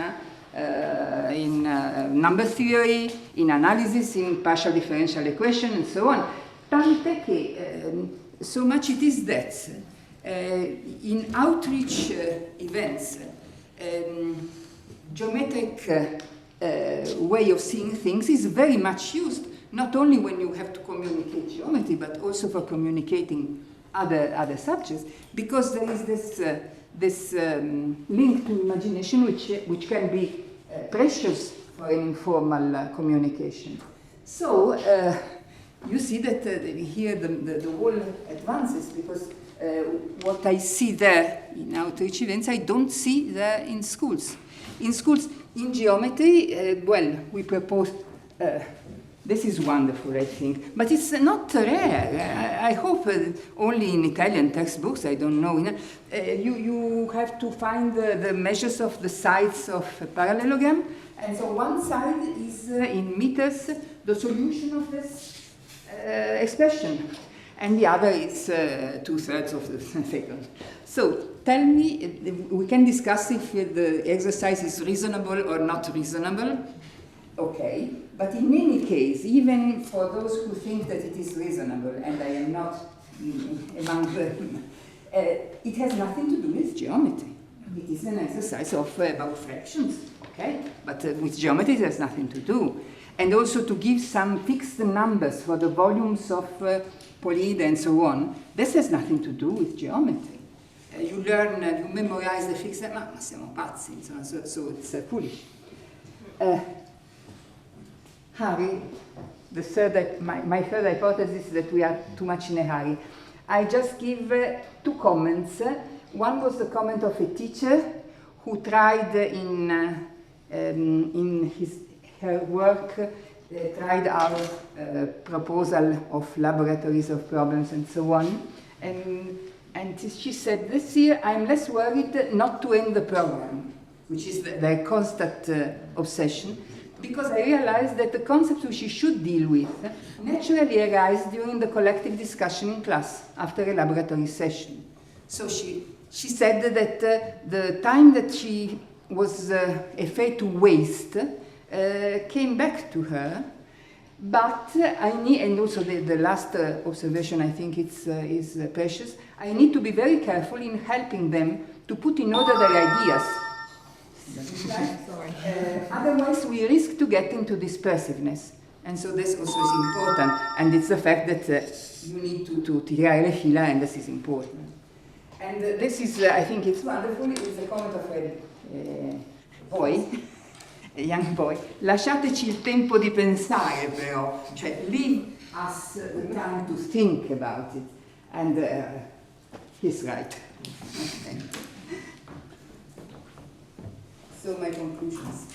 number theory, in analysis, in partial differential equation, and so on. Tant'è che so much it is that in outreach events, geometric way of seeing things is very much used, not only when you have to communicate geometry, but also for communicating other subjects, because there is this link to imagination which can be precious for an informal communication. So you see that here the whole advances, because what I see there in outreach events, I don't see there in schools. In schools, in geometry, well, we propose, this is wonderful, I think, but it's not rare. I hope only in Italian textbooks, I don't know. You have to find the measures of the sides of a parallelogram, and so one side is in meters, the solution of this expression, and the other is 2/3 of the second. So tell me, we can discuss if the exercise is reasonable or not reasonable. Okay, but in any case, even for those who think that it is reasonable, and I am not among them, it has nothing to do with geometry. It is an exercise about fractions, okay? But with geometry, it has nothing to do. And also to give some fixed numbers for the volumes of Polide and so on, this has nothing to do with geometry. You learn, you memorize the fixed, ma siamo pazzi, insomma, so it's foolish. Harry, my third hypothesis is that we are too much in a hurry. I just give two comments. One was the comment of a teacher who tried in her work, tried our proposal of laboratories of problems and so on. And she said, this year I'm less worried not to end the program, which is their constant obsession, because I realized that the concepts which she should deal with naturally arise during the collective discussion in class after a laboratory session. So she said that the time that she was afraid to waste came back to her, but I need, and also the last observation I think is precious, I need to be very careful in helping them to put in order their ideas. Otherwise we risk to get into dispersiveness, and so this also is important, and it's the fact that you need to tirare le fila, and this is important. And this is, I think it's wonderful, it's a comment of a boy, a young boy. Lasciateci il tempo di pensare però, cioè leave us the time to think about it, and he's right. So my conclusions.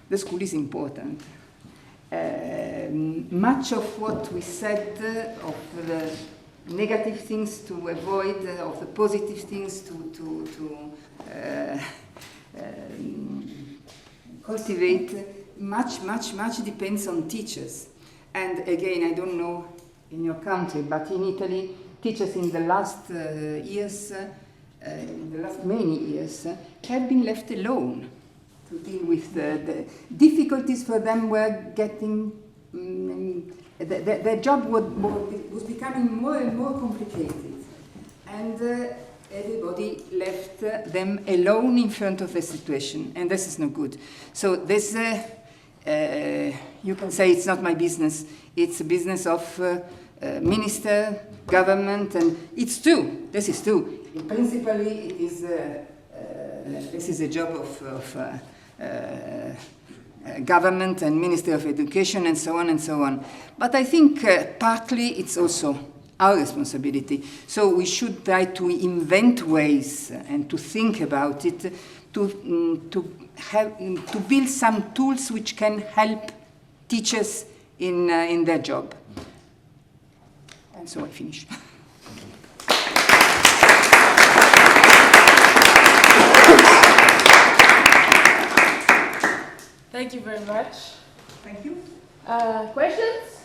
The school is important. Much of what we said of the negative things to avoid, of the positive things to cultivate, much depends on teachers. And again, I don't know in your country, but in Italy, teachers in the last years, in the last many years, have been left alone to deal with the difficulties for them were getting, their job was becoming more and more complicated. And everybody left them alone in front of the situation, and this is no good. So this, you can say it's not my business, it's a business of minister, government, and it's true, this is true. Principally, it is this is a job of government and Ministry of Education and so on and so on. But I think partly it's also our responsibility. So we should try to invent ways and to think about it, to build some tools which can help teachers in their job. And so I finish. Thank you very much. Thank you. Questions?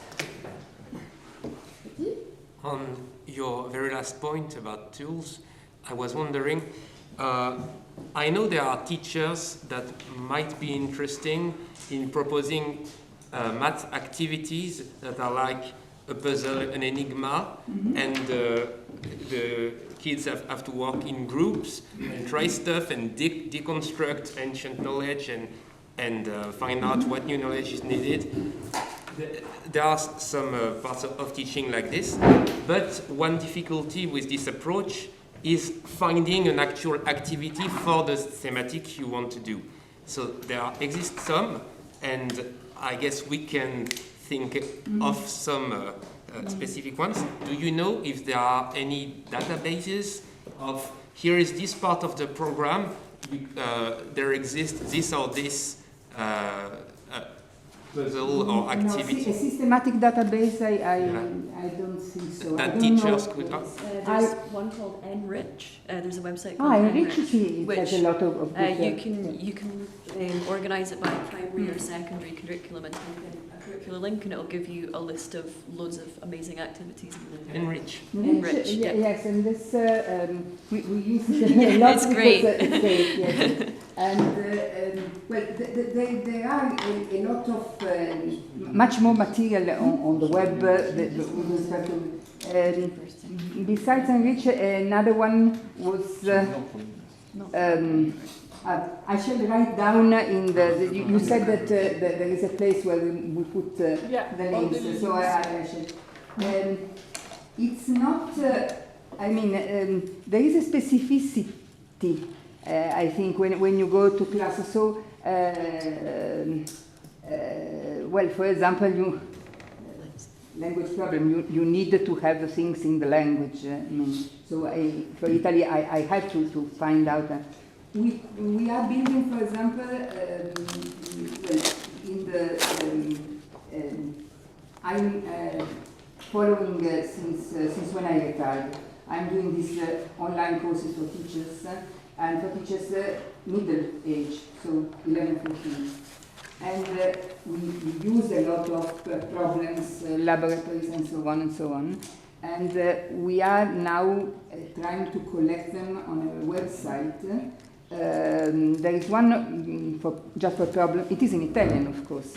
On your very last point about tools, I was wondering, I know there are teachers that might be interesting in proposing math activities that are like a puzzle, an enigma, and the kids have to work in groups and try stuff and deconstruct ancient knowledge and find out what new knowledge is needed. There are some parts of teaching like this, but one difficulty with this approach is finding an actual activity for the thematic you want to do. So there exist some, and I guess we can think of some specific ones. Do you know if there are any databases of here is this part of the program, there exists this or this puzzle or activity? No, a systematic database, I don't think so. That teachers could have? There's one called Enrich. There's a website called Enrich. It has a lot of good, you can organise it by primary or secondary curriculum and type in a curricular link, and it'll give you a list of loads of amazing activities. Enrich. Enrich, yeah. Yes, and this we use it a lot. It's great. It's great, yes. And well, there are a lot of much more material on the web. Besides Enrich, another one was. I shall write down in the. You said that there is a place where we put the names, so I shall. It's not. I mean, there is a specificity. I think when you go to classes. So, well, for example, language problem. You need to have the things in the language. So for Italy, I had to find out. We are building, for example, in the I'm following since when I retired. I'm doing these online courses for teachers, and for teachers middle age, so 11, 14. And we use a lot of problems, laboratories, and so on and so on. And we are now trying to collect them on a website. There is one just for problem. It is in Italian, of course.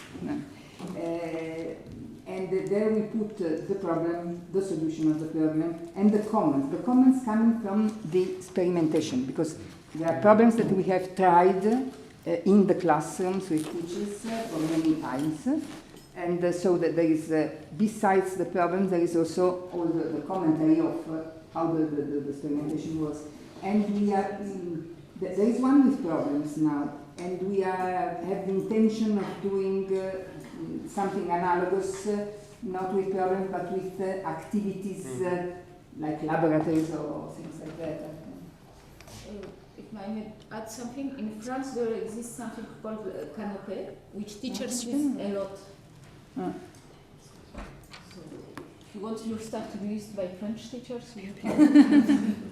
And there we put the problem, the solution of the problem, and the comments. The comments coming from the experimentation, because there are problems that we have tried in the classrooms with teachers for many times. And so that there is, besides the problems, there is also all the commentary of how the experimentation was. And we are, there is one with problems now, and we have the intention of doing something analogous, not with problems, but with activities like laboratories or things like that. If I may add something, in France there exists something called canopé, which teachers use a lot. So if you want your stuff to be used by French teachers, you can.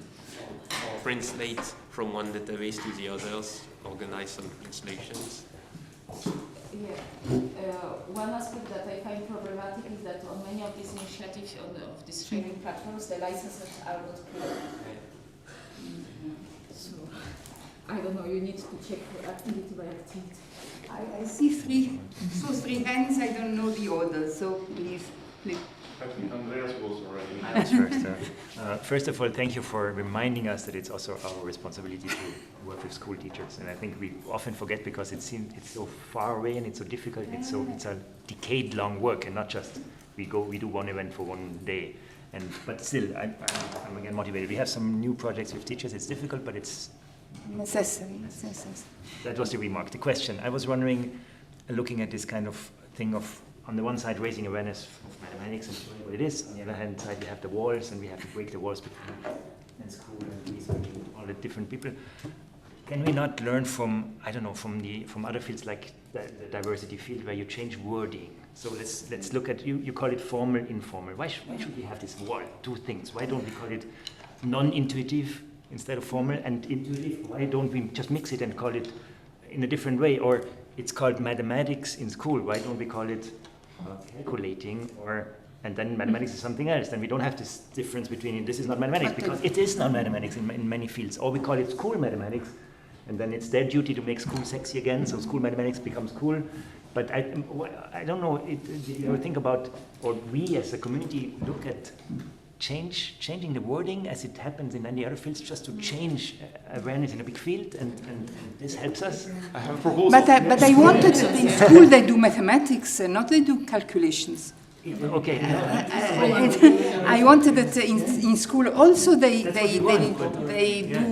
Or translate from one database to the others, organize some translations. Yeah. One aspect that I find problematic is that on many of these initiatives, of these sharing platforms, the licenses are not clear. So, I don't know, you need to check activity by activity. I see three hands, I don't know the order, so please. I think Andreas was already. First of all, thank you for reminding us that it's also our responsibility to work with school teachers. And I think we often forget because it's so far away and it's so difficult. It's a decade-long work, and not just we do one event for one day. But still, I'm again motivated. We have some new projects with teachers. It's difficult, but it's necessary. Yes, yes, yes. That was the remark. The question, I was wondering, looking at this kind of thing of, on the one side, raising awareness of mathematics and showing what it is. On the other hand side, we have the walls, and we have to break the walls between and school and research and all the different people. Can we not learn from, I don't know, from other fields like the diversity field, where you change wording? So let's look at, you call it formal, informal. Why should we have this wall, two things? Why don't we call it non-intuitive instead of formal, and intuitive? Why don't we just mix it and call it in a different way? Or it's called mathematics in school. Why don't we call it calculating, and then mathematics is something else? Then we don't have this difference between this is not mathematics, because it is not mathematics in many fields. Or we call it school mathematics, and then it's their duty to make school sexy again, so school mathematics becomes cool. But I don't know, do you ever think about, or we as a community look at changing the wording as it happens in many other fields, just to change awareness in a big field, and this helps us? I have a proposal. But I wanted that in school they do mathematics, not they do calculations. Okay. I wanted that in school also they do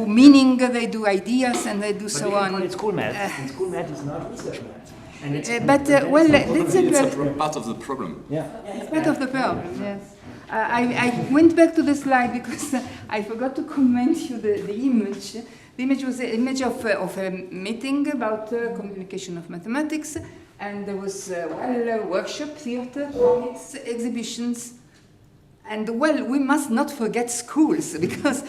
meaning, they do ideas, and they do so on. But it's school math. And school math is not research math. And it's well, that's It's part of the problem. yeah. It's part of the problem, yes. I went back to the slide because I forgot to comment you the image. The image was an image of a meeting about communication of mathematics, and there was workshop, theater, comics, exhibitions. And well, we must not forget schools, because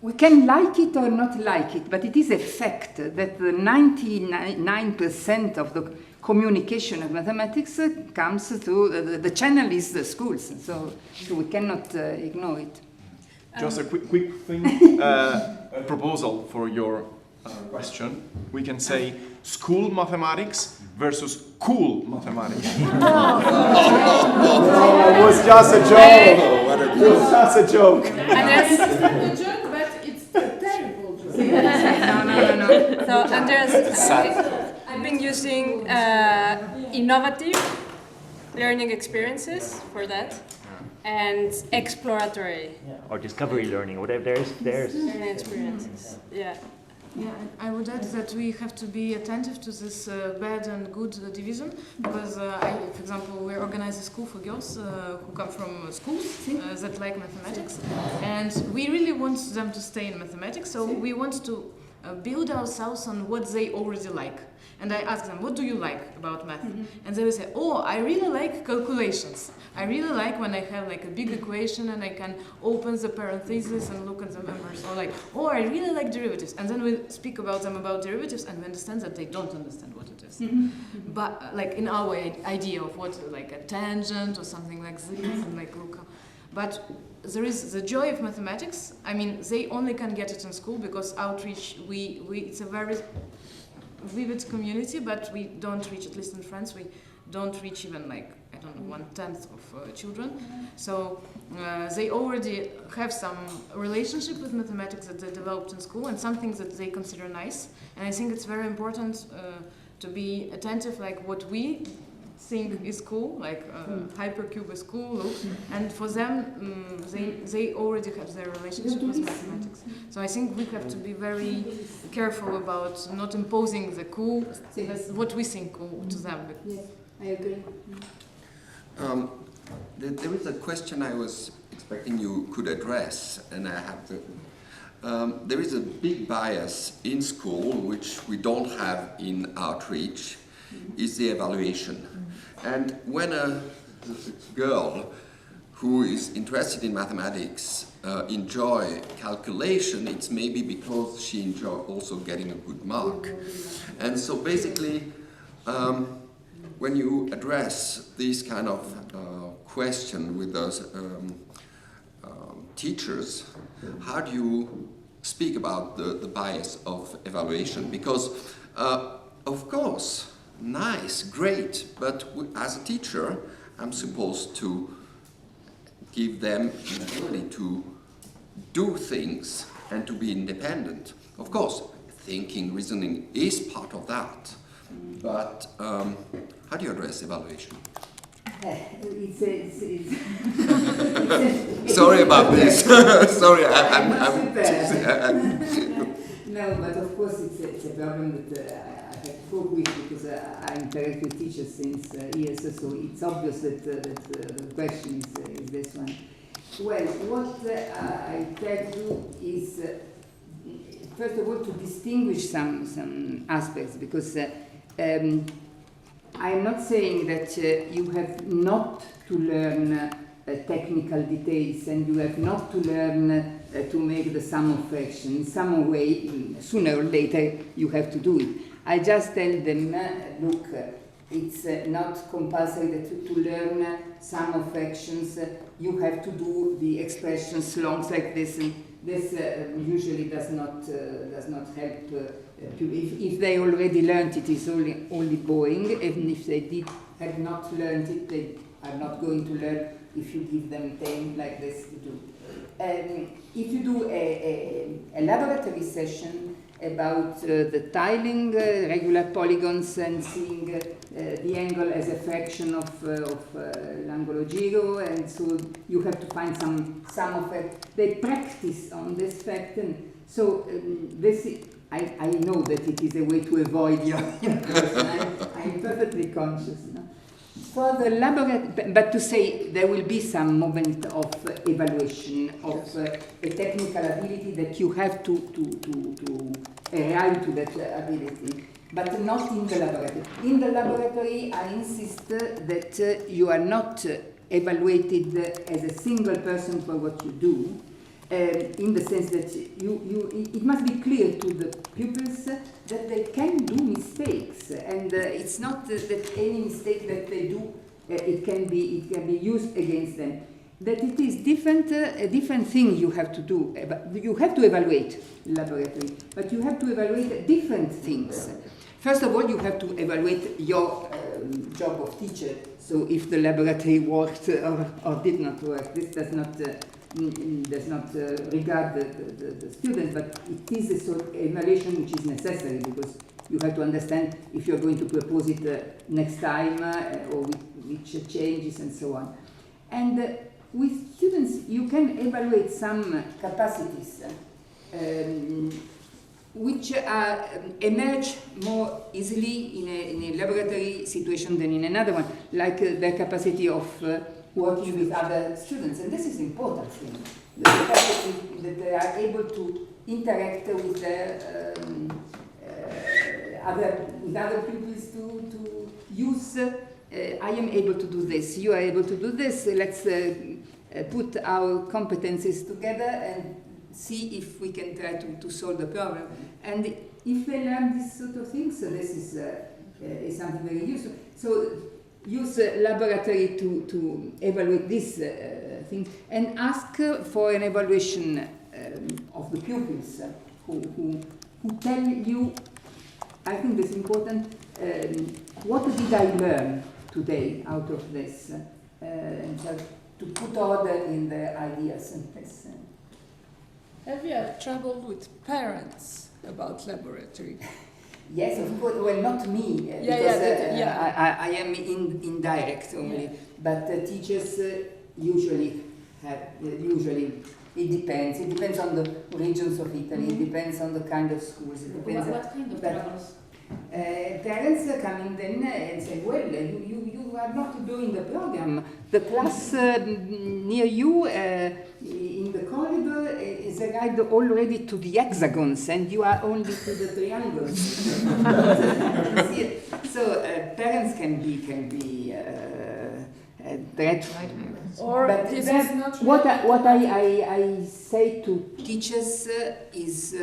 we can like it or not like it, but it is a fact that 99% of the communication of mathematics comes through the channel is the schools, so we cannot ignore it. Just a quick thing, a proposal for your question. We can say school mathematics versus cool mathematics. It was just a joke. It was just a joke. It's not a joke, but it's a terrible joke. No. So Andreas, I've been using innovative learning experiences for that, and exploratory Or discovery learning, whatever there's learning experiences. Yeah. Yeah, I would add that we have to be attentive to this bad and good division, because, for example, we organize a school for girls who come from schools that like mathematics, and we really want them to stay in mathematics, so we want to build ourselves on what they already like. And I ask them, what do you like about math? And they will say, oh, I really like calculations. I really like when I have like a big equation and I can open the parentheses and look at the numbers. Or like, oh, I really like derivatives. And then we speak about them about derivatives, and we understand that they don't understand what it is. But like in our idea of what, like a tangent or something like this, and like look. But there is the joy of mathematics. I mean, they only can get it in school because outreach, it's a very vivid community, but we don't reach, at least in France, we don't reach even like, I don't know, 1/10 of children. So they already have some relationship with mathematics that they developed in school, and some things that they consider nice. And I think it's very important to be attentive, like what we think is cool, like hypercube is cool, and for them, they already have their relationship with mathematics. So I think we have to be very careful about not imposing the cool, what we think cool, to them. Yes, I agree. There is a question I was expecting you could address, and I have to. There is a big bias in school, which we don't have in outreach, is the evaluation. And when a girl who is interested in mathematics enjoy calculation, it's maybe because she enjoy also getting a good mark. And so basically, when you address this kind of question with those teachers, how do you speak about the bias of evaluation? Because, of course, nice, great, but as a teacher, I'm supposed to give them the ability to do things and to be independent. Of course, thinking, reasoning is part of that, but how do you address evaluation? Sorry about this. Sorry, I'm No, but of course it's a problem that I have to cope with because I interact with teachers since years, so it's obvious that the question is this one. Well, what I try to do is, first of all, to distinguish some aspects, because I'm not saying that you have not to learn technical details and you have not to learn to make the sum of fractions. In some way, sooner or later, you have to do it. I just tell them, look, it's not compulsory that to learn sum of fractions. You have to do the expressions long like this. And this usually does not help. If they already learned it, it's only boring. Even if they have not learned it, they are not going to learn if you give them things like this to do. If you do a laboratory session about the tiling regular polygons and seeing the angle as a fraction of l'angolo giro, and so you have to find some sum of it. They practice on this fact, and so I know that it is a way to avoid your question. I'm perfectly conscious. No? For the laboratory, but to say there will be some moment of evaluation of a technical ability that you have to arrive to that ability, but not in the laboratory. In the laboratory, I insist that you are not evaluated as a single person for what you do, in the sense that it must be clear to the pupils that they can do mistakes, and it's not that any mistake that they do it can be used against them. That it is a different thing you have to do. You have to evaluate laboratory, but you have to evaluate different things. First of all, you have to evaluate your job of teacher. So if the laboratory worked or did not work, this does not regard the student, but it is a sort of evaluation which is necessary, because you have to understand if you're going to propose it next time or which changes and so on. And with students, you can evaluate some capacities which emerge more easily in a laboratory situation than in another one, like the capacity of working with other students. And this is important thing, the capacity that they are able to interact with their other pupils to use. I am able to do this, you are able to do this, let's put our competencies together and see if we can try to solve the problem. And if they learn this sort of thing, so this is something very useful. So use laboratory to evaluate this thing, and ask for an evaluation of the pupils who tell you, I think this is important, what did I learn today out of this? And so to put order in their ideas and this. Have you had trouble with parents about laboratory? Yes, of course. Well, not me, because I am indirect only. But teachers usually have. Usually, it depends. It depends on the regions of Italy. It depends on the kind of schools. It depends. What kind of troubles? Parents coming then and say, well, you are not doing the program. The class near you in the corridor is arrived already to the hexagons, and you are only to the triangles. So parents can be dreadful. Or but this is not what I say to teachers is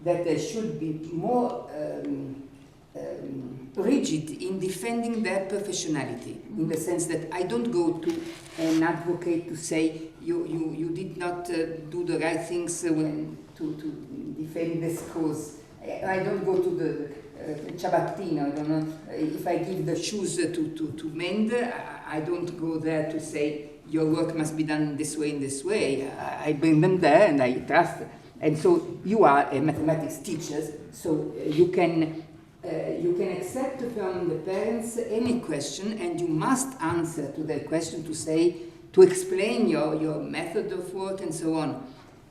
that they should be more rigid in defending their professionality, in the sense that I don't go to an advocate to say you did not do the right things when to defend this cause. I don't go to the ciabattino. I don't know if I give the shoes to mend. I don't go there to say your work must be done this way and this way. I bring them there and I trust. And so you are a mathematics teacher, so you can You can accept from the parents any question, and you must answer to their question to explain your method of work and so on,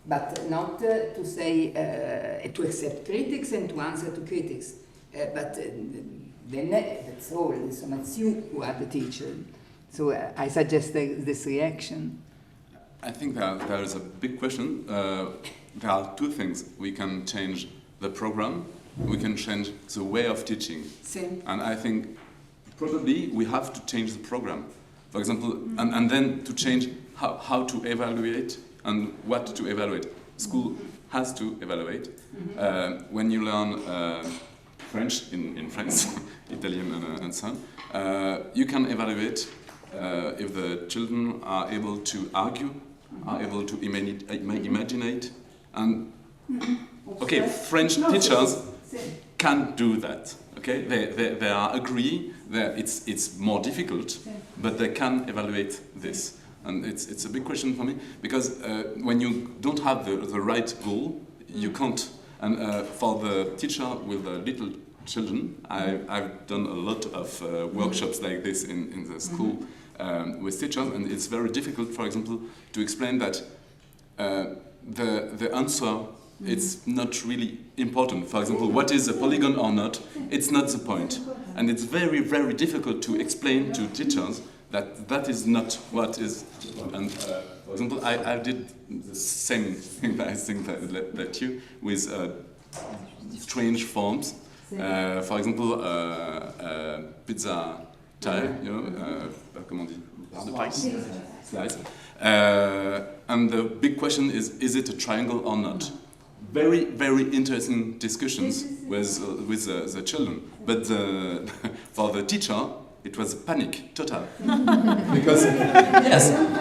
but not to say, to accept critics and to answer to critics. Then that's all, so it's you who are the teacher. So I suggest this reaction. I think there is a big question. There are two things. We can change the program, we can change the way of teaching. Same. And I think probably we have to change the program. For example, and then to change how to evaluate and what to evaluate. School has to evaluate. When you learn French in France, Italian and so on, you can evaluate if the children are able to argue, are able to imaginate, and okay, French teachers can't do that. Okay, they are agree that it's more difficult, but they can evaluate this, and it's a big question for me because when you don't have the right goal, you can't. And for the teacher with the little children, I've done a lot of workshops like this in the school with teachers, and it's very difficult, for example, to explain that the answer it's not really important. For example, what is a polygon or not, it's not the point. And it's very, very difficult to explain to teachers that that is not what is. And for example, I did the same thing I think that you with strange forms. For example, pizza tile, you know, comment on dit? Slice. And the big question is it a triangle or not? Very, very interesting discussions with the children. But for the teacher, it was a panic, total.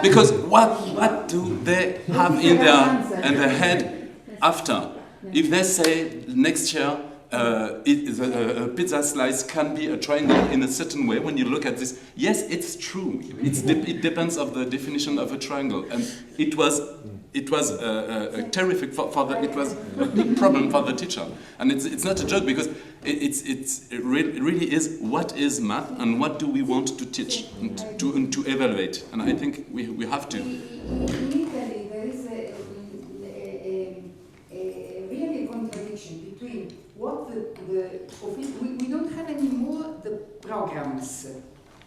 Because what do they have in their head after? If they say next year a pizza slice can be a triangle in a certain way, when you look at this, yes, it's true. It depends on the definition of a triangle, and it was terrific it was a big problem for the teacher, and it's not a joke because it really is what is math and what do we want to teach and to evaluate, and I think we have to. In Italy, there is a really contradiction between what we don't have anymore the programs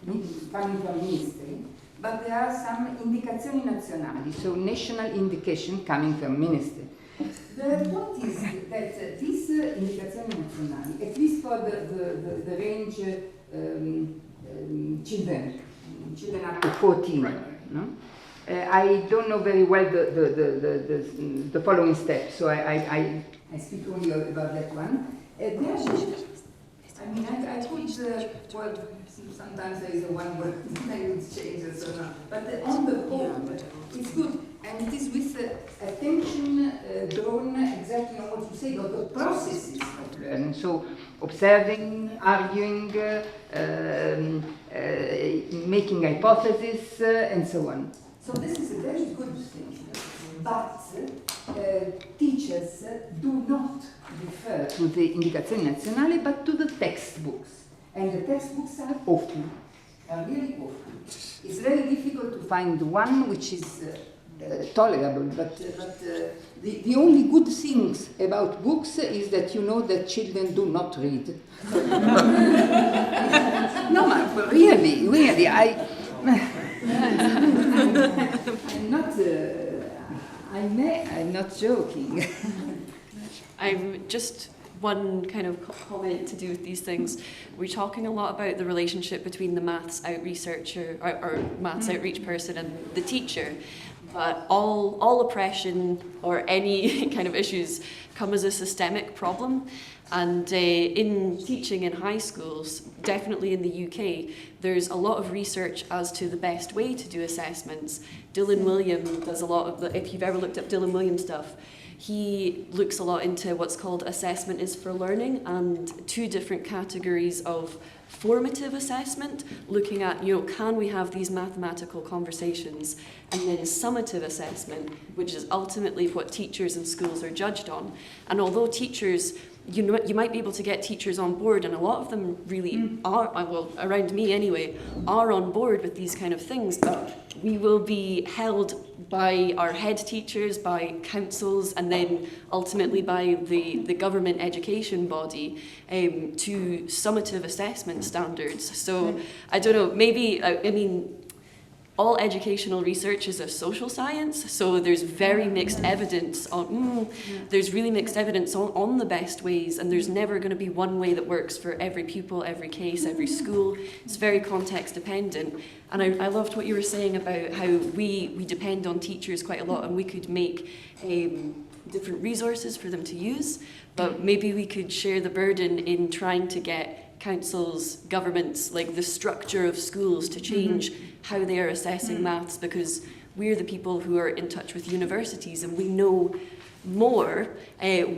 coming from ministry. But there are some indicazioni nazionali, so national indication coming from ministry. The point is that these indicazioni nazionali, at least for the range children up to 14, right. No? I don't know very well the following steps, so I speak only about that one. I could, well, sometimes there is a one word language changes or not, but on the whole, it's good, and it is with attention drawn exactly on what you say, on the processes of learning. So, observing, arguing, making hypotheses, and so on. So this is a very good thing. But teachers do not refer to the indicazioni nazionali, but to the textbooks. And the textbooks are awful, really awful. It's very difficult to find one which is tolerable, but the only good things about books is that you know that children do not read. No, but really, I'm not joking. I'm just one kind of comment to do with these things. We're talking a lot about the relationship between the maths out researcher or maths outreach person and the teacher, but all oppression or any kind of issues come as a systemic problem. And in teaching in high schools, definitely in the UK, there's a lot of research as to the best way to do assessments. Dylan Williams does a lot of if you've ever looked up Dylan Williams stuff, he looks a lot into what's called assessment is for learning and two different categories of formative assessment, looking at, can we have these mathematical conversations, and then summative assessment, which is ultimately what teachers and schools are judged on. And although teachers you might be able to get teachers on board, and a lot of them really are, well, around me anyway, are on board with these kind of things, but we will be held by our head teachers, by councils, and then ultimately by the government education body to summative assessment standards. So I don't know, maybe, I mean, all educational research is a social science, so there's very mixed evidence on, there's really mixed evidence on the best ways, and there's never going to be one way that works for every pupil, every case, every school. It's very context dependent. And I loved what you were saying about how we depend on teachers quite a lot, and we could make different resources for them to use, but maybe we could share the burden in trying to get councils, governments, like the structure of schools to change how they are assessing maths, because we're the people who are in touch with universities and we know more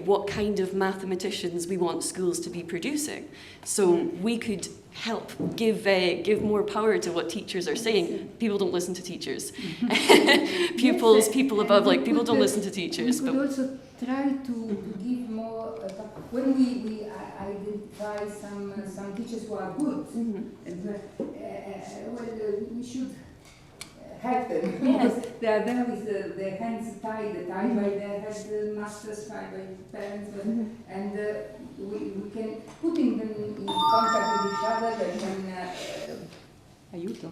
what kind of mathematicians we want schools to be producing. So we could help give more power to what teachers are saying. People don't listen to teachers. Pupils, people above, like people don't listen to teachers. We could also try to give more, when we identify some teachers who are good, and, we should help them, because they are there with their hands tied by their head, masters tied by parents, and we can putting them in contact with each other, they can aiuto.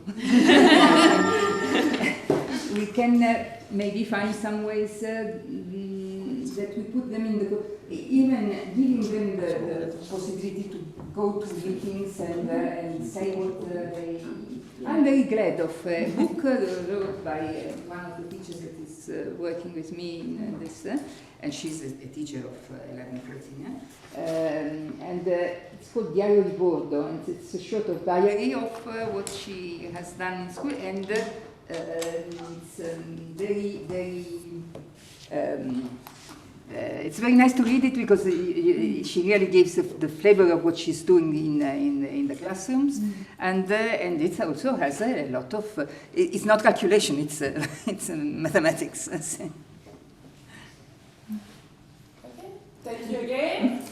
We can maybe find some ways that we put them in the, even giving them the possibility to go to meetings and say what they. I'm very glad of a book wrote by one of the teachers that is working with me in this, and she's a teacher of 11, 13. And it's called Diario di Bordo, and it's a sort of diary of what she has done in school, and it's very, very. It's very nice to read it because she really gives the flavor of what she's doing in the classrooms, and it also has a lot of. It's not calculation; it's mathematics. Okay. Thank you again.